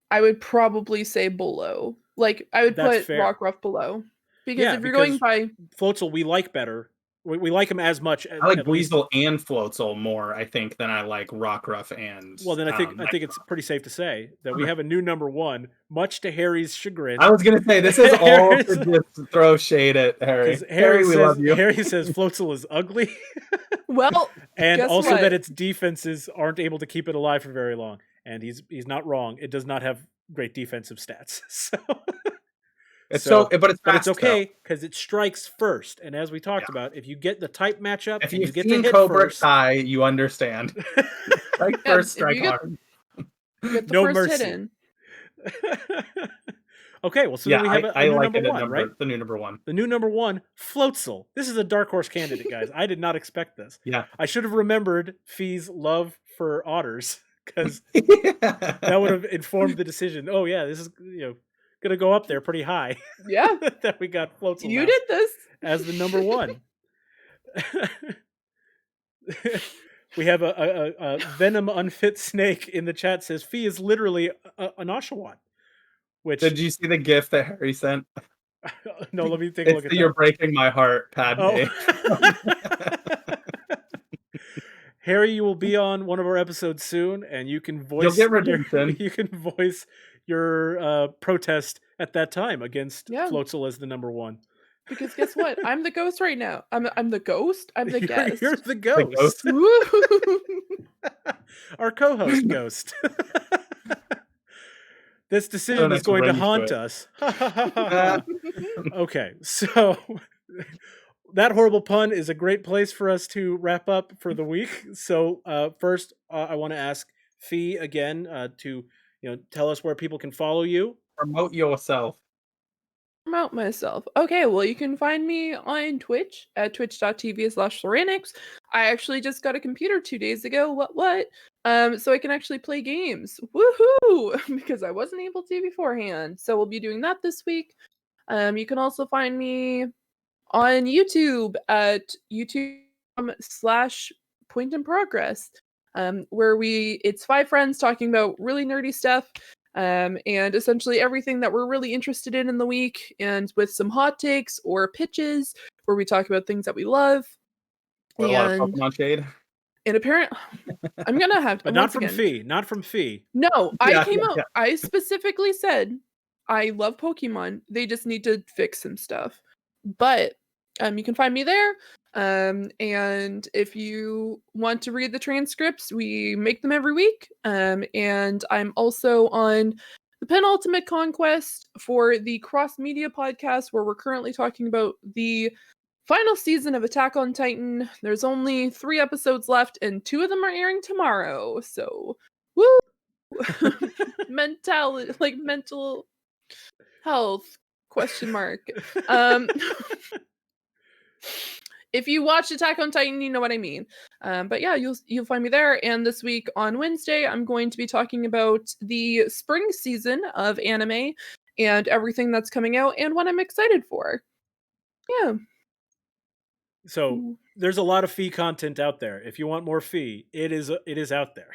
I would probably say below. Like I would That's put fair. Rockruff below. Because Yeah, if you're going because by Floatzel we like better. We like him as much. I like at least. Weasel and Floatzel more, I think, than I like Rockruff and. Well, then I think it's pretty safe to say that we have a new number 1, much to Harry's chagrin. I was gonna say this is all to just throw shade at Harry. Harry we says, love you. Harry says Floatzel is ugly. well, and guess also what? that its defenses aren't able to keep it alive for very long. And he's not wrong. It does not have great defensive stats. So but it's okay because it strikes first. And as we talked about, if you get the type matchup, if and you've you get seen to hit Cobra first, Kai, you understand. Strike first, strike hard. Get the no first mercy. hit in. Okay, well, so then we have a new like number 1, right? The new number 1. The new number 1, Floatzel. This is a dark horse candidate, guys. I did not expect this. Yeah. I should have remembered Fee's love for otters because that would have informed the decision. Oh yeah, this is gonna go up there pretty high. Yeah. That we got Floatzel. You did this as the number 1. We have a venom unfit snake in the chat says Fee is literally an Oshawott. Which did you see the GIF that Harry sent? No, let me take a look at that. You're breaking my heart, Padme. Harry, you will be on one of our episodes soon, and you can voice. You'll get redemption. You can voice your protest at that time against Floatzel as the number 1. Because guess what? I'm the ghost right now. I'm the ghost. I'm the guest. You're the ghost. Our co-host ghost. This decision is going to haunt us. Okay, so that horrible pun is a great place for us to wrap up for the week. So first, I want to ask Fee again to tell us where people can follow you. Promote yourself. promote myself. Okay, well, you can find me on Twitch at twitch.tv/Zuraniix. I actually just got a computer 2 days ago. What? So I can actually play games. Woohoo! Because I wasn't able to beforehand. So we'll be doing that this week. You can also find me on YouTube at YouTube.com/Point in Progress, where it's 5 friends talking about really nerdy stuff, and essentially everything that we're really interested in the week, and with some hot takes or pitches where we talk about things that we love. Or a lot of Pokemon shade. And I'm gonna have But not from Fee. Not from Fee. No, Yeah, I specifically said I love Pokemon. They just need to fix some stuff. But you can find me there. And if you want to read the transcripts, we make them every week. And I'm also on the Penultimate Conquest for the Cross Media podcast, where we're currently talking about the final season of Attack on Titan. There's only 3 episodes left, and 2 of them are airing tomorrow. So, woo! Mental health ? If you watched Attack on Titan, you know what I mean. But yeah, you'll find me there. And this week on Wednesday, I'm going to be talking about the spring season of anime and everything that's coming out and what I'm excited for. Yeah. So there's a lot of Fee content out there. If you want more Fee, it is out there.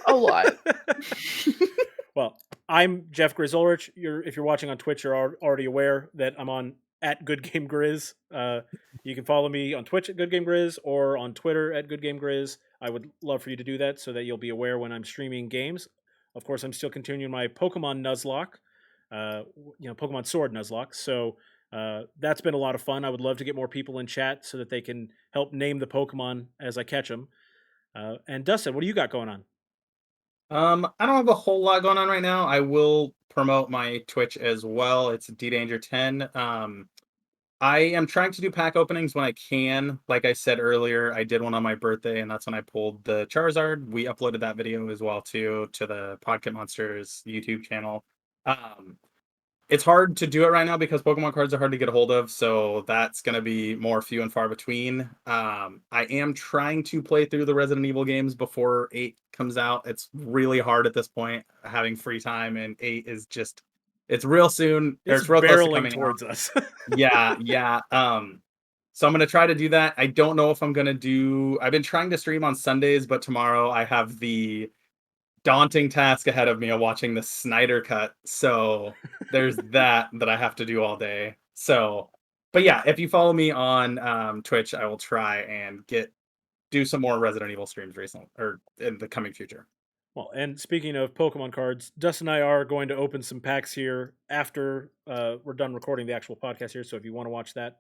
A lot. Well, I'm Jeff Grizz-Ulrich. If you're watching on Twitch, you're already aware that I'm on at Good Game Grizz. You can follow me on Twitch at Good Game Grizz or on Twitter at Good Game Grizz. I would love for you to do that so that you'll be aware when I'm streaming games. Of course, I'm still continuing my Pokemon Nuzlocke, Pokemon Sword Nuzlocke. So that's been a lot of fun. I would love to get more people in chat so that they can help name the Pokemon as I catch them. And Dustin, what do you got going on? I don't have a whole lot going on right now. I will promote my Twitch as well. It's DDanger10. I am trying to do pack openings when I can. Like I said earlier, I did one on my birthday, and that's when I pulled the Charizard. We uploaded that video as well too to the Pod-ket Monsters YouTube channel. It's hard to do it right now because Pokemon cards are hard to get a hold of, so that's going to be more few and far between. I am trying to play through the Resident Evil games before 8 comes out. It's really hard at this point, having free time, and 8 is just, it's real soon. It's real close to barreling coming towards out. us. Yeah. So I'm going to try to do that. I don't know if I'm going to do, I've been trying to stream on Sundays, but tomorrow I have the daunting task ahead of me of watching the Snyder Cut, so there's that I have to do all day. So, but yeah, if you follow me on Twitch, I will try and do some more Resident Evil streams recently or in the coming future. Well, and speaking of Pokemon cards, Dustin and I are going to open some packs here after we're done recording the actual podcast here. So if you want to watch that,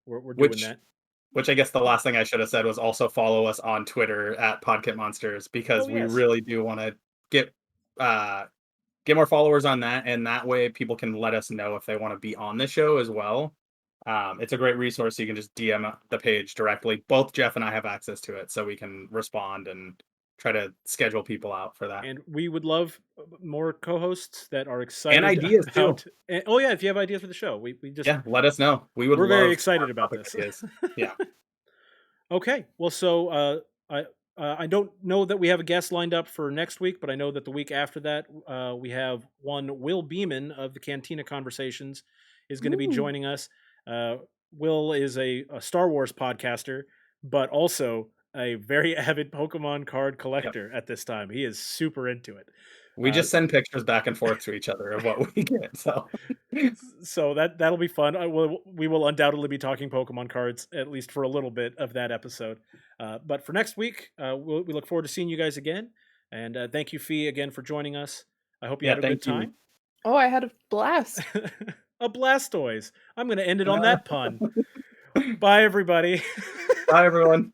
we're doing that. Which I guess the last thing I should have said was also follow us on Twitter at Pod-ket Monsters, because we really do want to get more followers on that, and that way people can let us know if they want to be on the show as well. It's a great resource. So you can just DM the page directly. Both Jeff and I have access to it, so we can respond and try to schedule people out for that. And we would love more co-hosts that are excited and ideas too. If you have ideas for the show, we just let us know. We're very excited about this. Yeah. Okay. Well, so I don't know that we have a guest lined up for next week, but I know that the week after that, we have one Will Beeman of the Cantina Conversations is going to be joining us. Will is a Star Wars podcaster, but also a very avid Pokemon card collector at this time. He is super into it. We just send pictures back and forth to each other of what we get. So that'll be fun. We will undoubtedly be talking Pokemon cards, at least for a little bit of that episode. But for next week, we look forward to seeing you guys again. And thank you, Fee, again for joining us. I hope you had a good time. Oh, I had a blast. A Blastoise. I'm going to end it on that pun. Bye, everybody. Bye, everyone.